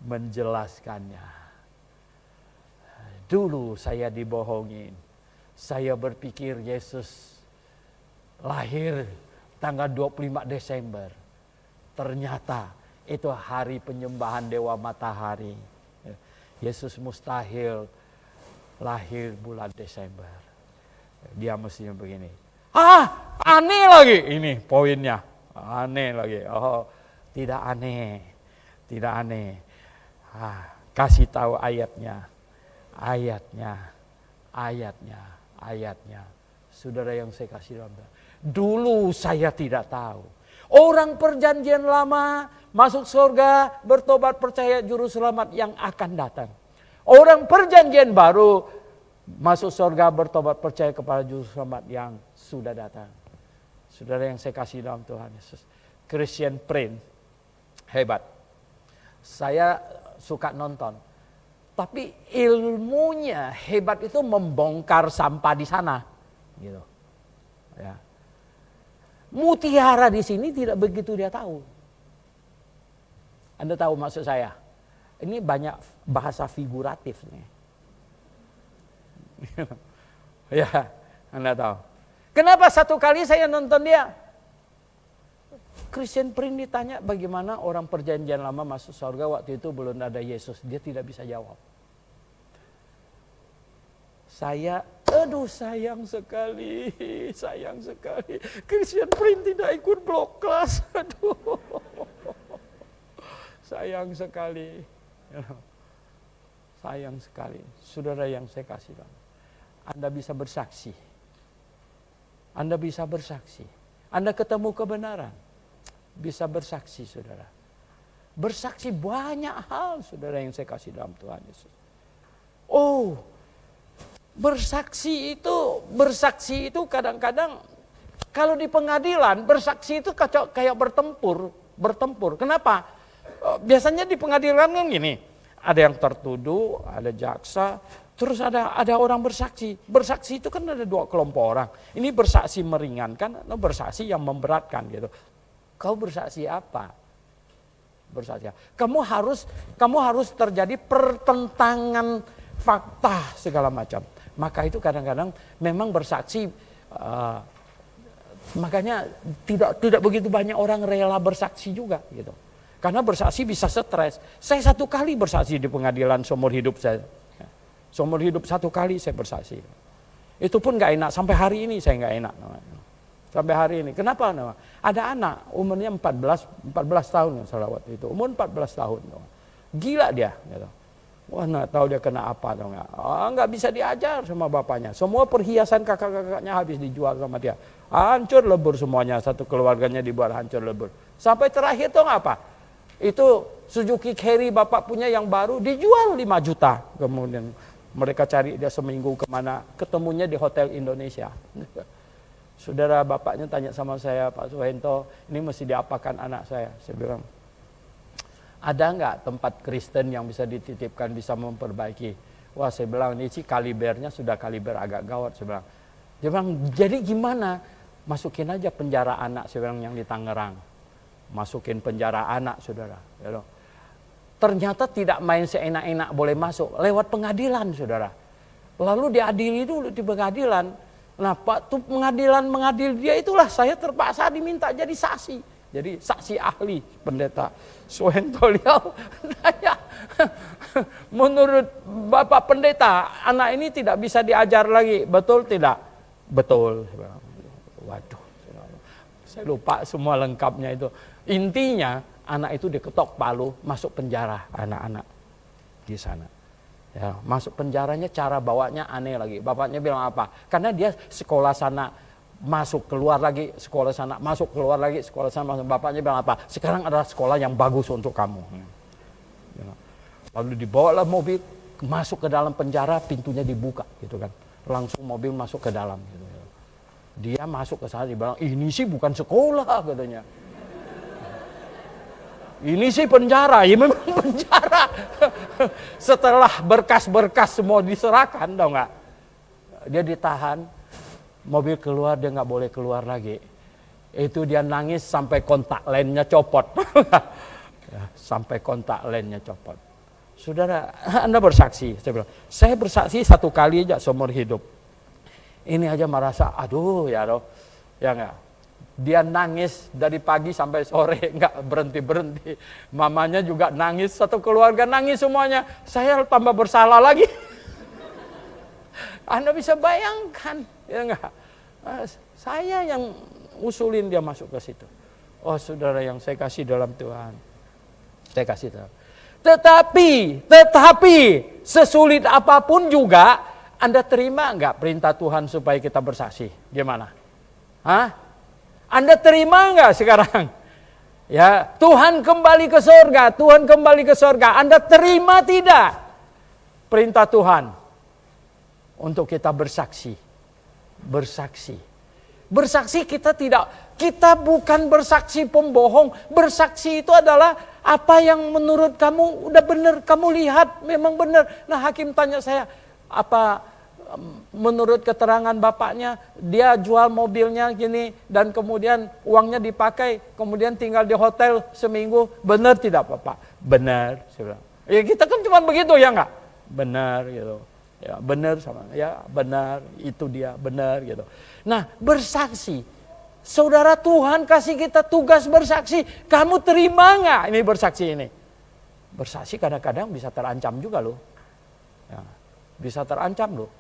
Menjelaskannya. Dulu saya dibohongin. Saya berpikir Yesus lahir tanggal 25 Desember. Ternyata itu hari penyembahan Dewa Matahari. Yesus mustahil lahir bulan Desember. Dia mestinya begini. Aneh lagi. Ini poinnya. Aneh lagi. Oh, tidak aneh. Tidak aneh. Kasih tahu ayatnya. Ayatnya. Saudara yang saya kasih dalam. Dulu saya tidak tahu. Orang perjanjian lama masuk surga, bertobat percaya juru selamat yang akan datang. Orang perjanjian baru masuk surga, bertobat percaya kepada juru selamat yang sudah datang. Saudara yang saya kasih dalam Tuhan Yesus. Christian Prince hebat. Saya suka nonton. Tapi ilmunya hebat itu membongkar sampah di sana. Gitu. Ya. Mutiara di sini tidak begitu dia tahu. Anda tahu maksud saya? Ini banyak bahasa figuratif nih. Ya, Anda tahu. Kenapa satu kali saya nonton dia? Christian Prince ditanya bagaimana orang perjanjian lama masuk surga waktu itu belum ada Yesus. Dia tidak bisa jawab. Sayang sekali. Christian Prince tidak ikut blog kelas. Sayang sekali. Sayang sekali. Saudara yang saya kasih tahu. Anda bisa bersaksi. Anda ketemu kebenaran. Bisa bersaksi, saudara. Bersaksi banyak hal, saudara yang saya kasih dalam Tuhan Yesus. Bersaksi itu kadang-kadang kalau di pengadilan bersaksi itu kayak bertempur. Kenapa? Biasanya di pengadilan kan gini, ada yang tertuduh, ada jaksa, terus ada orang bersaksi. Bersaksi itu kan ada dua kelompok orang. Ini bersaksi meringankan atau bersaksi yang memberatkan gitu. Kau bersaksi apa? Bersaksi. Kamu harus terjadi pertentangan fakta segala macam. Maka itu kadang-kadang memang bersaksi, makanya tidak begitu banyak orang rela bersaksi juga gitu. Karena bersaksi bisa stres. Saya satu kali bersaksi di pengadilan seumur hidup saya. Seumur hidup 1 kali saya bersaksi. Itu pun gak enak, sampai hari ini saya gak enak. Sampai hari ini. Kenapa? Ada anak umurnya 14 tahun salawat itu. Umur 14 tahun. Gila dia. Gitu. Wah, nggak tahu dia kena apa atau nggak. Nggak bisa diajar sama bapaknya. Semua perhiasan kakak-kakaknya habis dijual sama dia. Hancur lebur semuanya. Satu keluarganya dibuat hancur lebur. Sampai terakhir tuh apa? Itu Suzuki Carry bapak punya yang baru dijual 5 juta. Kemudian mereka cari dia seminggu kemana. Ketemunya di Hotel Indonesia. Saudara bapaknya tanya sama saya, Pak Suhento, ini mesti diapakan anak saya? Saya bilang, ada nggak tempat Kristen yang bisa dititipkan, bisa memperbaiki? Wah, saya bilang, ini sih kalibernya sudah kaliber agak gawat. Saya bilang, dia bilang, jadi gimana? Masukin aja penjara anak, saya bilang, yang di Tangerang. Masukin penjara anak, saudara. Ternyata tidak main seenak-enak boleh masuk, lewat pengadilan, saudara. Lalu diadili dulu di pengadilan. Nah, Pak tuh mengadil dia itulah saya terpaksa diminta jadi saksi. Jadi saksi ahli pendeta Suhento Liao. Menurut Bapak pendeta, anak ini tidak bisa diajar lagi. Betul tidak? Betul. Waduh. Saya lupa semua lengkapnya itu. Intinya anak itu diketok palu, masuk penjara anak-anak di sana. Ya, masuk penjaranya cara bawanya aneh lagi. Bapaknya bilang apa? Karena dia sekolah sana masuk keluar lagi, sekolah sana masuk keluar lagi, sekolah sana masuk. Bapaknya bilang apa? Sekarang adalah sekolah yang bagus untuk kamu. Lalu dibawalah mobil masuk ke dalam penjara, pintunya dibuka gitu kan. Langsung mobil masuk ke dalam gitu. Dia masuk ke sana, dibilang ini sih bukan sekolah katanya. Ini sih penjara, ya memang penjara. Setelah berkas-berkas semua diserahkan, tahu nggak? Dia ditahan, mobil keluar, dia nggak boleh keluar lagi. Itu dia nangis sampai kontak lennya copot. Sampai kontak lennya copot. Saudara, Anda bersaksi. Saya bilang, saya bersaksi 1 kali aja seumur hidup. Ini aja merasa, aduh ya roh, ya nggak? Dia nangis dari pagi sampai sore, nggak berhenti-berhenti. Mamanya juga nangis, satu keluarga nangis semuanya. Saya tambah bersalah lagi. Anda bisa bayangkan, ya nggak? Saya yang usulin dia masuk ke situ. Oh saudara yang saya kasih dalam Tuhan. Saya kasih tahu. Tetapi sesulit apapun juga, Anda terima nggak perintah Tuhan supaya kita bersaksi? Gimana? Hah? Anda terima nggak sekarang? Ya, Tuhan kembali ke surga, Tuhan kembali ke surga. Anda terima tidak perintah Tuhan untuk kita bersaksi? Bersaksi. Bersaksi kita bukan bersaksi pembohong. Bersaksi itu adalah apa yang menurut kamu udah benar, kamu lihat memang benar. Nah, hakim tanya saya, apa menurut keterangan bapaknya, dia jual mobilnya gini dan kemudian uangnya dipakai, kemudian tinggal di hotel seminggu, benar tidak Bapak? Benar. Ya kita kan cuma begitu ya enggak? Benar gitu. Ya benar sama, ya benar, itu dia benar gitu. Nah, bersaksi. Saudara, Tuhan kasih kita tugas bersaksi. Kamu terima enggak ini bersaksi ini? Bersaksi kadang-kadang bisa terancam juga loh. Ya, bisa terancam loh.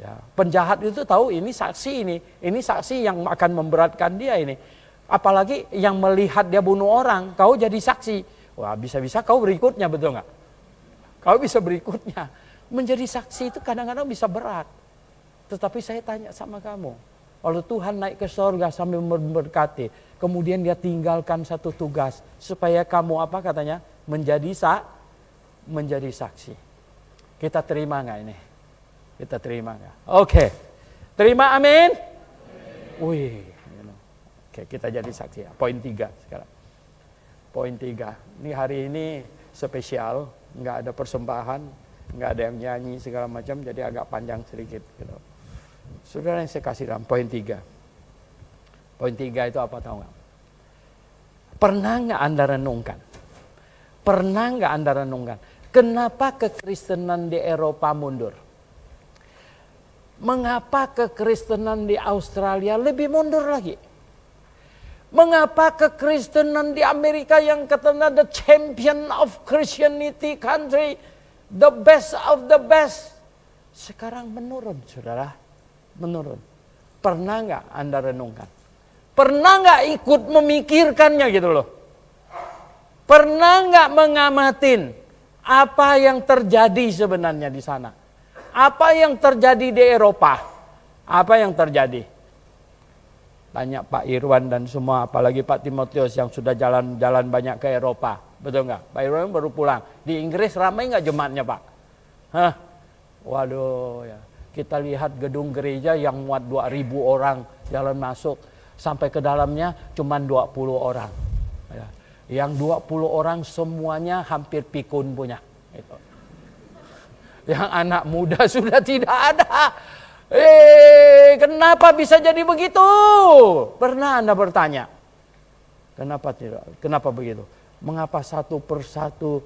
Ya, penjahat itu tahu ini saksi yang akan memberatkan dia ini. Apalagi yang melihat dia bunuh orang, kau jadi saksi. Wah, bisa-bisa kau berikutnya, betul nggak? Kau bisa berikutnya. Menjadi saksi itu kadang-kadang bisa berat. Tetapi saya tanya sama kamu, kalau Tuhan naik ke surga sambil memberkati, kemudian dia tinggalkan satu tugas supaya kamu apa katanya? Menjadi saksi. Kita terima nggak ini? Kita terima nggak? Oke. Terima, amin? Wih. Oke, kita jadi saksi ya. Poin 3 sekarang. Poin 3. Ini hari ini spesial. Nggak ada persembahan. Nggak ada yang nyanyi segala macam. Jadi agak panjang sedikit. Gitu. Saudara yang saya kasih dalam poin 3. Poin 3 itu apa tahu nggak? Pernah nggak Anda renungkan? Pernah nggak Anda renungkan? Kenapa kekristenan di Eropa mundur? Mengapa kekristenan di Australia lebih mundur lagi? Mengapa kekristenan di Amerika yang katanya the champion of Christianity country The best of the best. Sekarang menurun, saudara. Menurun. Pernah nggak Anda renungkan? Pernah nggak ikut memikirkannya gitu loh? Pernah nggak mengamatin apa yang terjadi sebenarnya di sana? Apa yang terjadi di Eropa? Apa yang terjadi? Tanya Pak Irwan dan semua, apalagi Pak Timotius yang sudah jalan-jalan banyak ke Eropa. Betul nggak? Pak Irwan baru pulang. Di Inggris ramai nggak jemaatnya Pak? Hah? Waduh ya. Kita lihat gedung gereja yang muat 2.000 orang jalan masuk. Sampai ke dalamnya cuma 20 orang. Ya. Yang 20 orang semuanya hampir pikun punya. Gitu. Yang anak muda sudah tidak ada. Kenapa bisa jadi begitu? Pernah Anda bertanya? Kenapa tidak? Kenapa begitu? Mengapa satu persatu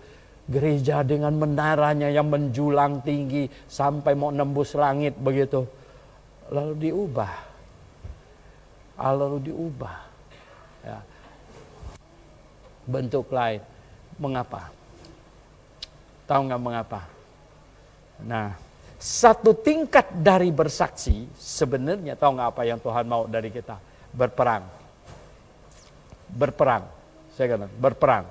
gereja dengan menaranya yang menjulang tinggi sampai mau nembus langit begitu, lalu diubah, ya. Bentuk lain. Mengapa? Tahu nggak mengapa? Nah, satu tingkat dari bersaksi sebenarnya, tahu nggak apa yang Tuhan mau dari kita? Berperang. Saya katakan berperang.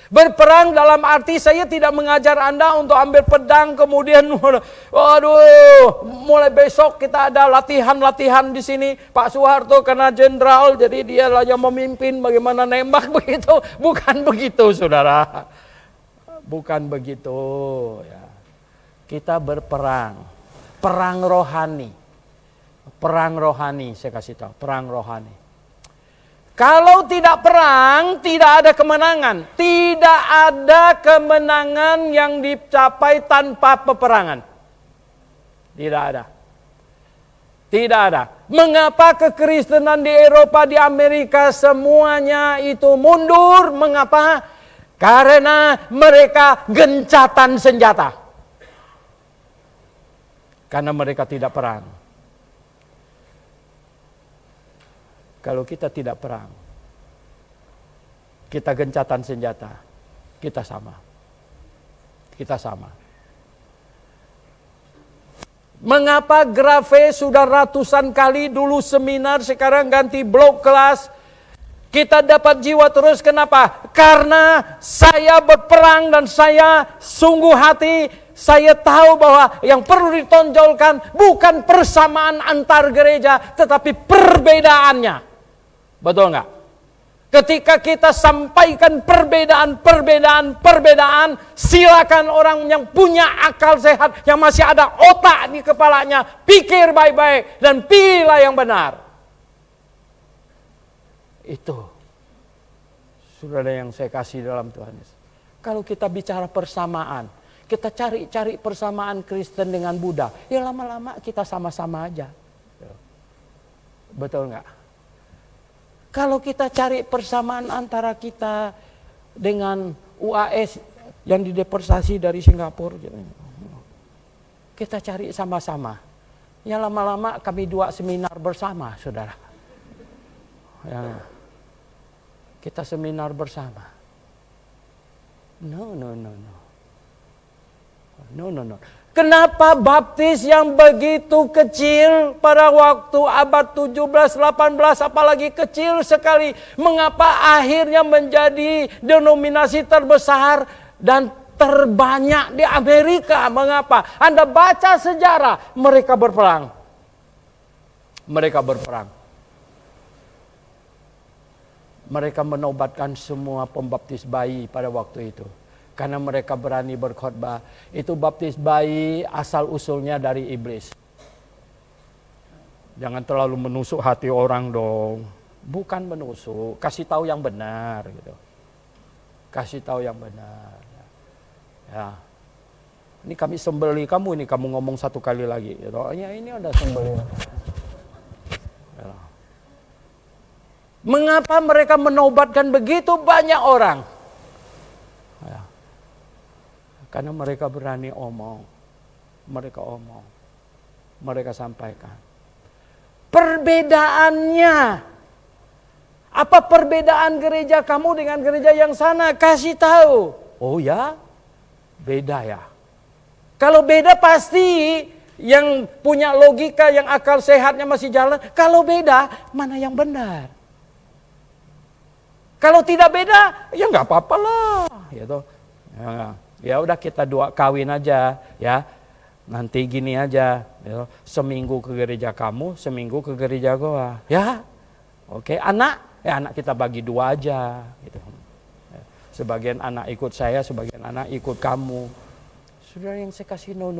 Berperang dalam arti saya tidak mengajar Anda untuk ambil pedang kemudian mulai besok kita ada latihan di sini. Pak Soeharto karena jenderal jadi dia lah yang memimpin bagaimana nembak begitu. Bukan begitu, saudara. Bukan begitu ya. Kita berperang. Perang rohani. Saya kasih tahu, perang rohani. Kalau tidak perang, tidak ada kemenangan. Tidak ada kemenangan yang dicapai tanpa peperangan. Tidak ada. Mengapa kekristenan di Eropa, di Amerika semuanya itu mundur? Mengapa? Karena mereka gencatan senjata. Karena mereka tidak perang. Kalau kita tidak perang, kita gencatan senjata, kita sama. Mengapa Grafe sudah ratusan kali dulu seminar, sekarang ganti blok kelas? Kita dapat jiwa terus, kenapa? Karena saya berperang dan saya sungguh hati. Saya tahu bahwa yang perlu ditonjolkan bukan persamaan antar gereja, tetapi perbedaannya. Betul nggak? Ketika kita sampaikan perbedaan, silakan orang yang punya akal sehat, yang masih ada otak di kepalanya, pikir baik-baik dan pilihlah yang benar. Itu saudara yang saya kasih dalam Tuhan Yesus. Kalau kita bicara persamaan, kita cari persamaan Kristen dengan Buddha, ya lama-lama kita sama-sama aja. Betul nggak? Kalau kita cari persamaan antara kita dengan UAS yang dideportasi dari Singapura, kita cari sama-sama. Ya lama-lama kami 2 seminar bersama, saudara. Ya, kita seminar bersama. No. Kenapa baptis yang begitu kecil pada waktu abad 17, 18, apalagi kecil sekali, mengapa akhirnya menjadi denominasi terbesar dan terbanyak di Amerika? Mengapa? Anda baca sejarah, mereka berperang. Mereka menobatkan semua pembaptis bayi pada waktu itu. Karena mereka berani berkhotbah. Itu baptis bayi asal usulnya dari iblis. Jangan terlalu menusuk hati orang dong. Bukan menusuk, kasih tahu yang benar gitu. Kasih tahu yang benar. Ya. Ini kami sembeli kamu, ini kamu ngomong 1 kali lagi. Ya ini ada sembeli. Ya. Mengapa mereka menobatkan begitu banyak orang? Ya. Karena mereka berani omong. Mereka sampaikan. Perbedaannya. Apa perbedaan gereja kamu dengan gereja yang sana? Kasih tahu. Oh ya? Beda ya. Kalau beda pasti yang punya logika, yang akal sehatnya masih jalan. Kalau beda, mana yang benar? Kalau tidak beda, ya nggak apa-apa lah. Gitu. Ya udah kita kawin aja, ya. Nanti gini aja, ya. Seminggu ke gereja kamu, seminggu ke gereja gua. Ya, oke. Anak kita bagi 2 aja. Gitu. Sebagian anak ikut saya, sebagian anak ikut kamu. Saudara yang saya kasih, no.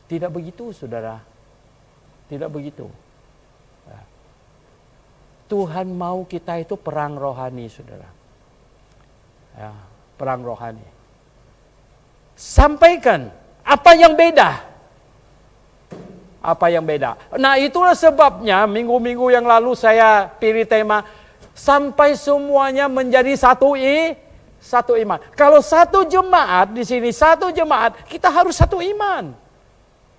Tidak begitu, saudara. Tidak begitu. Ya. Tuhan mau kita itu perang rohani, saudara. Ya, perang rohani. Sampaikan apa yang beda. Apa yang beda. Nah, itulah sebabnya minggu-minggu yang lalu saya pilih tema sampai semuanya menjadi satu iman. Kalau satu jemaat di sini, satu jemaat, kita harus satu iman.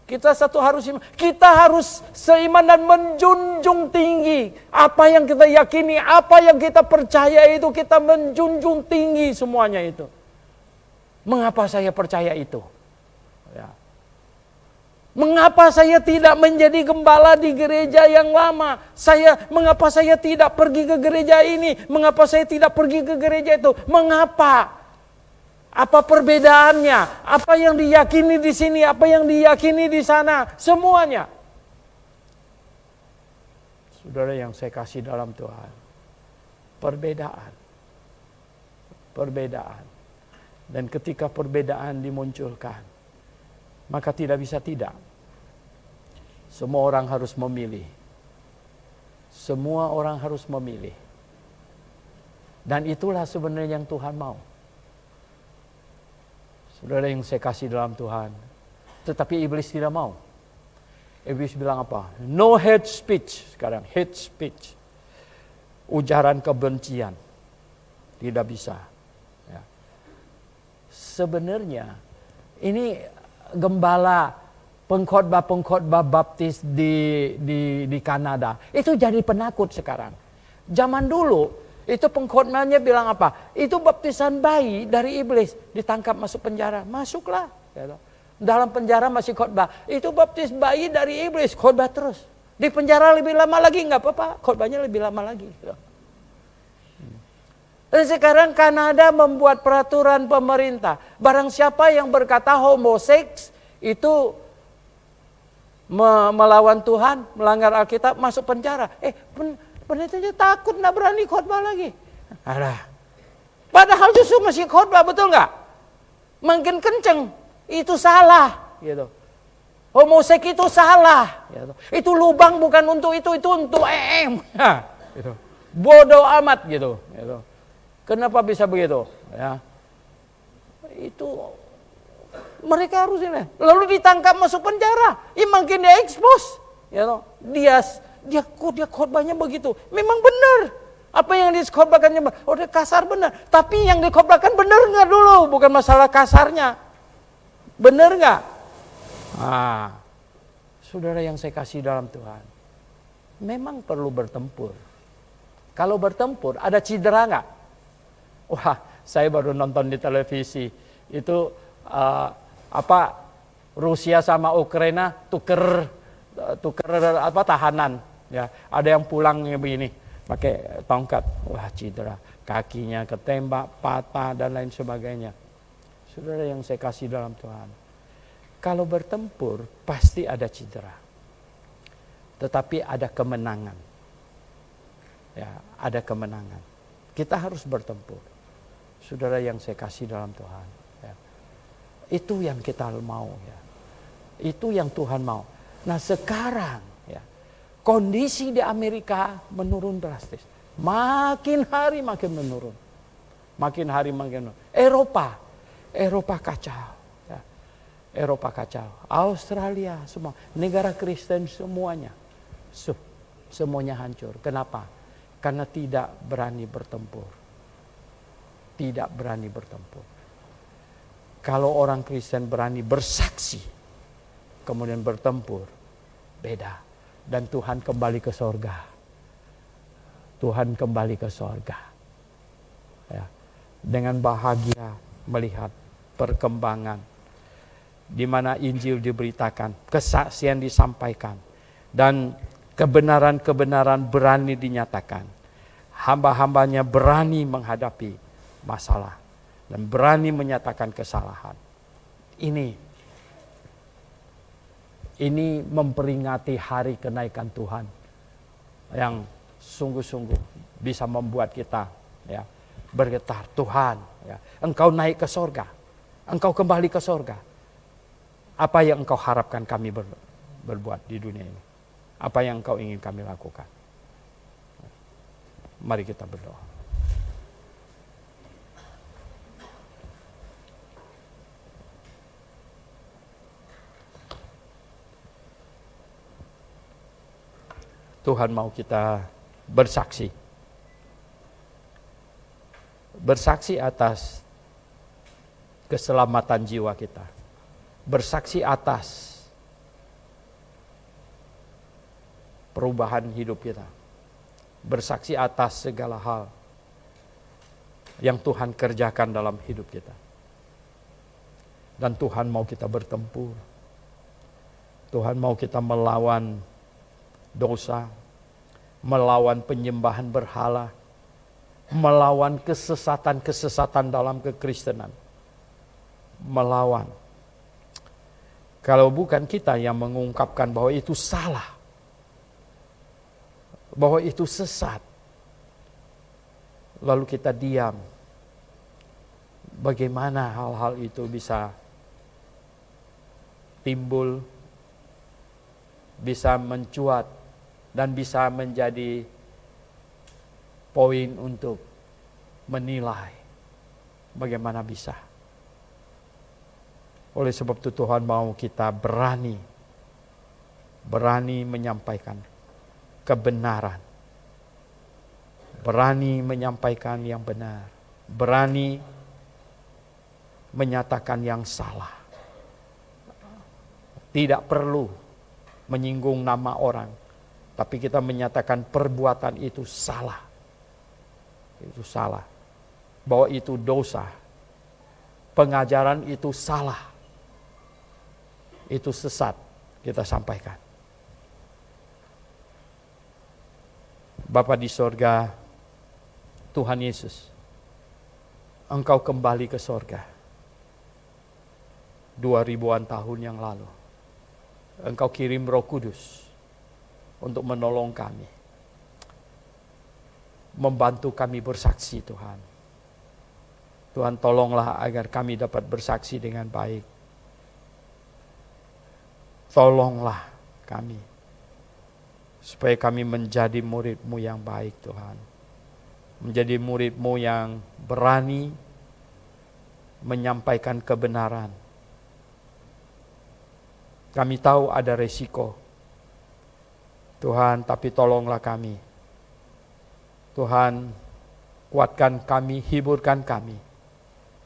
Kita harus seiman dan menjunjung tinggi apa yang kita yakini, apa yang kita percaya itu kita menjunjung tinggi semuanya itu. Mengapa saya percaya itu? Ya. Mengapa saya tidak menjadi gembala di gereja yang lama? Mengapa saya tidak pergi ke gereja ini? Mengapa saya tidak pergi ke gereja itu? Mengapa? Apa perbedaannya? Apa yang diyakini di sini? Apa yang diyakini di sana? Semuanya. Saudara yang saya kasih dalam Tuhan. Perbedaan. Perbedaan. Dan ketika perbedaan dimunculkan, maka tidak bisa tidak. Semua orang harus memilih. Semua orang harus memilih. Dan itulah sebenarnya yang Tuhan mau. Saudara yang saya kasih dalam Tuhan. Tetapi iblis tidak mau. Iblis bilang apa? No hate speech. Sekarang hate speech. Ujaran kebencian. Tidak bisa. Ya. Sebenarnya ini gembala pengkhotbah baptis di Kanada. Itu jadi penakut sekarang. Zaman dulu itu pengkhotbahnya bilang apa? Itu baptisan bayi dari iblis. Ditangkap masuk penjara. Masuklah. Dalam penjara masih khotbah. Itu baptis bayi dari iblis. Khotbah terus. Di penjara lebih lama lagi. Nggak apa-apa. Khotbahnya lebih lama lagi. Dan sekarang Kanada membuat peraturan pemerintah. Barang siapa yang berkata homoseks itu melawan Tuhan. Melanggar Alkitab. Masuk penjara. Pendetanya takut, nggak berani khotbah lagi. Alah. Padahal justru masih khotbah, betul nggak? Makin kenceng, itu salah. Gitu. Homoseks itu salah. Gitu. Itu lubang bukan untuk itu untuk gitu. Bodoh amat gitu. Gitu. Kenapa bisa begitu? Ya. Itu mereka harus ini. Lalu ditangkap masuk penjara, makin dia expose. Gitu. Dia khotbahnya begitu. Memang benar. Apa yang dikhotbahkannya dia kasar benar. Tapi yang dikhotbahkan benar nggak dulu? Bukan masalah kasarnya. Benar nggak? Saudara yang saya kasih dalam Tuhan. Memang perlu bertempur. Kalau bertempur ada cedera nggak? Wah, saya baru nonton di televisi. Itu Rusia sama Ukraina tuker tahanan. Ya, ada yang pulangnya begini, pakai tongkat, wah cedera, kakinya ketembak, patah dan lain sebagainya. Saudara yang saya kasih dalam Tuhan, kalau bertempur pasti ada cedera, tetapi ada kemenangan. Ya, ada kemenangan. Kita harus bertempur. Saudara yang saya kasih dalam Tuhan, ya. Itu yang kita mau, ya. Itu yang Tuhan mau. Nah sekarang kondisi di Amerika menurun drastis. Makin hari makin menurun. Makin hari makin menurun. Eropa kacau. Ya. Eropa kacau. Australia semua. Negara Kristen semuanya. Semuanya hancur. Kenapa? Karena tidak berani bertempur. Tidak berani bertempur. Kalau orang Kristen berani bersaksi. Kemudian bertempur. Beda. Dan Tuhan kembali ke sorga. Tuhan kembali ke sorga. Ya. Dengan bahagia melihat perkembangan, di mana Injil diberitakan, kesaksian disampaikan, dan kebenaran-kebenaran berani dinyatakan. Hamba-hambanya berani menghadapi masalah dan berani menyatakan kesalahan. Ini memperingati hari kenaikan Tuhan yang sungguh-sungguh bisa membuat kita bergetar. Tuhan, Engkau naik ke sorga, Engkau kembali ke sorga. Apa yang Engkau harapkan kami berbuat di dunia ini? Apa yang Engkau ingin kami lakukan? Mari kita berdoa. Tuhan mau kita bersaksi. Bersaksi atas keselamatan jiwa kita. Bersaksi atas perubahan hidup kita. Bersaksi atas segala hal yang Tuhan kerjakan dalam hidup kita. Dan Tuhan mau kita bertempur. Tuhan mau kita melawan dosa, melawan penyembahan berhala, melawan kesesatan-kesesatan dalam kekristenan. Melawan. Kalau bukan kita yang mengungkapkan bahwa itu salah, bahwa itu sesat, lalu kita diam, bagaimana hal-hal itu bisa timbul, bisa mencuat, dan bisa menjadi poin untuk menilai. Bagaimana bisa? Oleh sebab itu Tuhan mau kita berani menyampaikan kebenaran. Berani menyampaikan yang benar. Berani menyatakan yang salah. Tidak perlu menyinggung nama orang, tapi kita menyatakan perbuatan itu salah. Itu salah. Bahwa itu dosa. Pengajaran itu salah. Itu sesat. Kita sampaikan. Bapa di sorga, Tuhan Yesus, Engkau kembali ke sorga 2000-an tahun yang lalu. Engkau kirim Roh Kudus untuk menolong kami, membantu kami bersaksi. Tuhan, Tuhan tolonglah agar kami dapat bersaksi dengan baik. Tolonglah kami, supaya kami menjadi murid-Mu yang baik Tuhan. Menjadi murid-Mu yang berani menyampaikan kebenaran. Kami tahu ada resiko Tuhan, tapi tolonglah kami. Tuhan, kuatkan kami, hiburkan kami.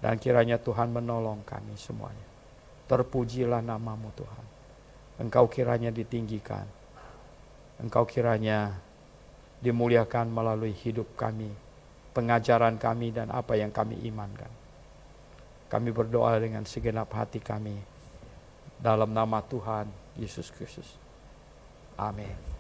Dan kiranya Tuhan menolong kami semuanya. Terpujilah nama-Mu Tuhan. Engkau kiranya ditinggikan. Engkau kiranya dimuliakan melalui hidup kami, pengajaran kami, dan apa yang kami imankan. Kami berdoa dengan segenap hati kami. Dalam nama Tuhan Yesus Kristus. Amin.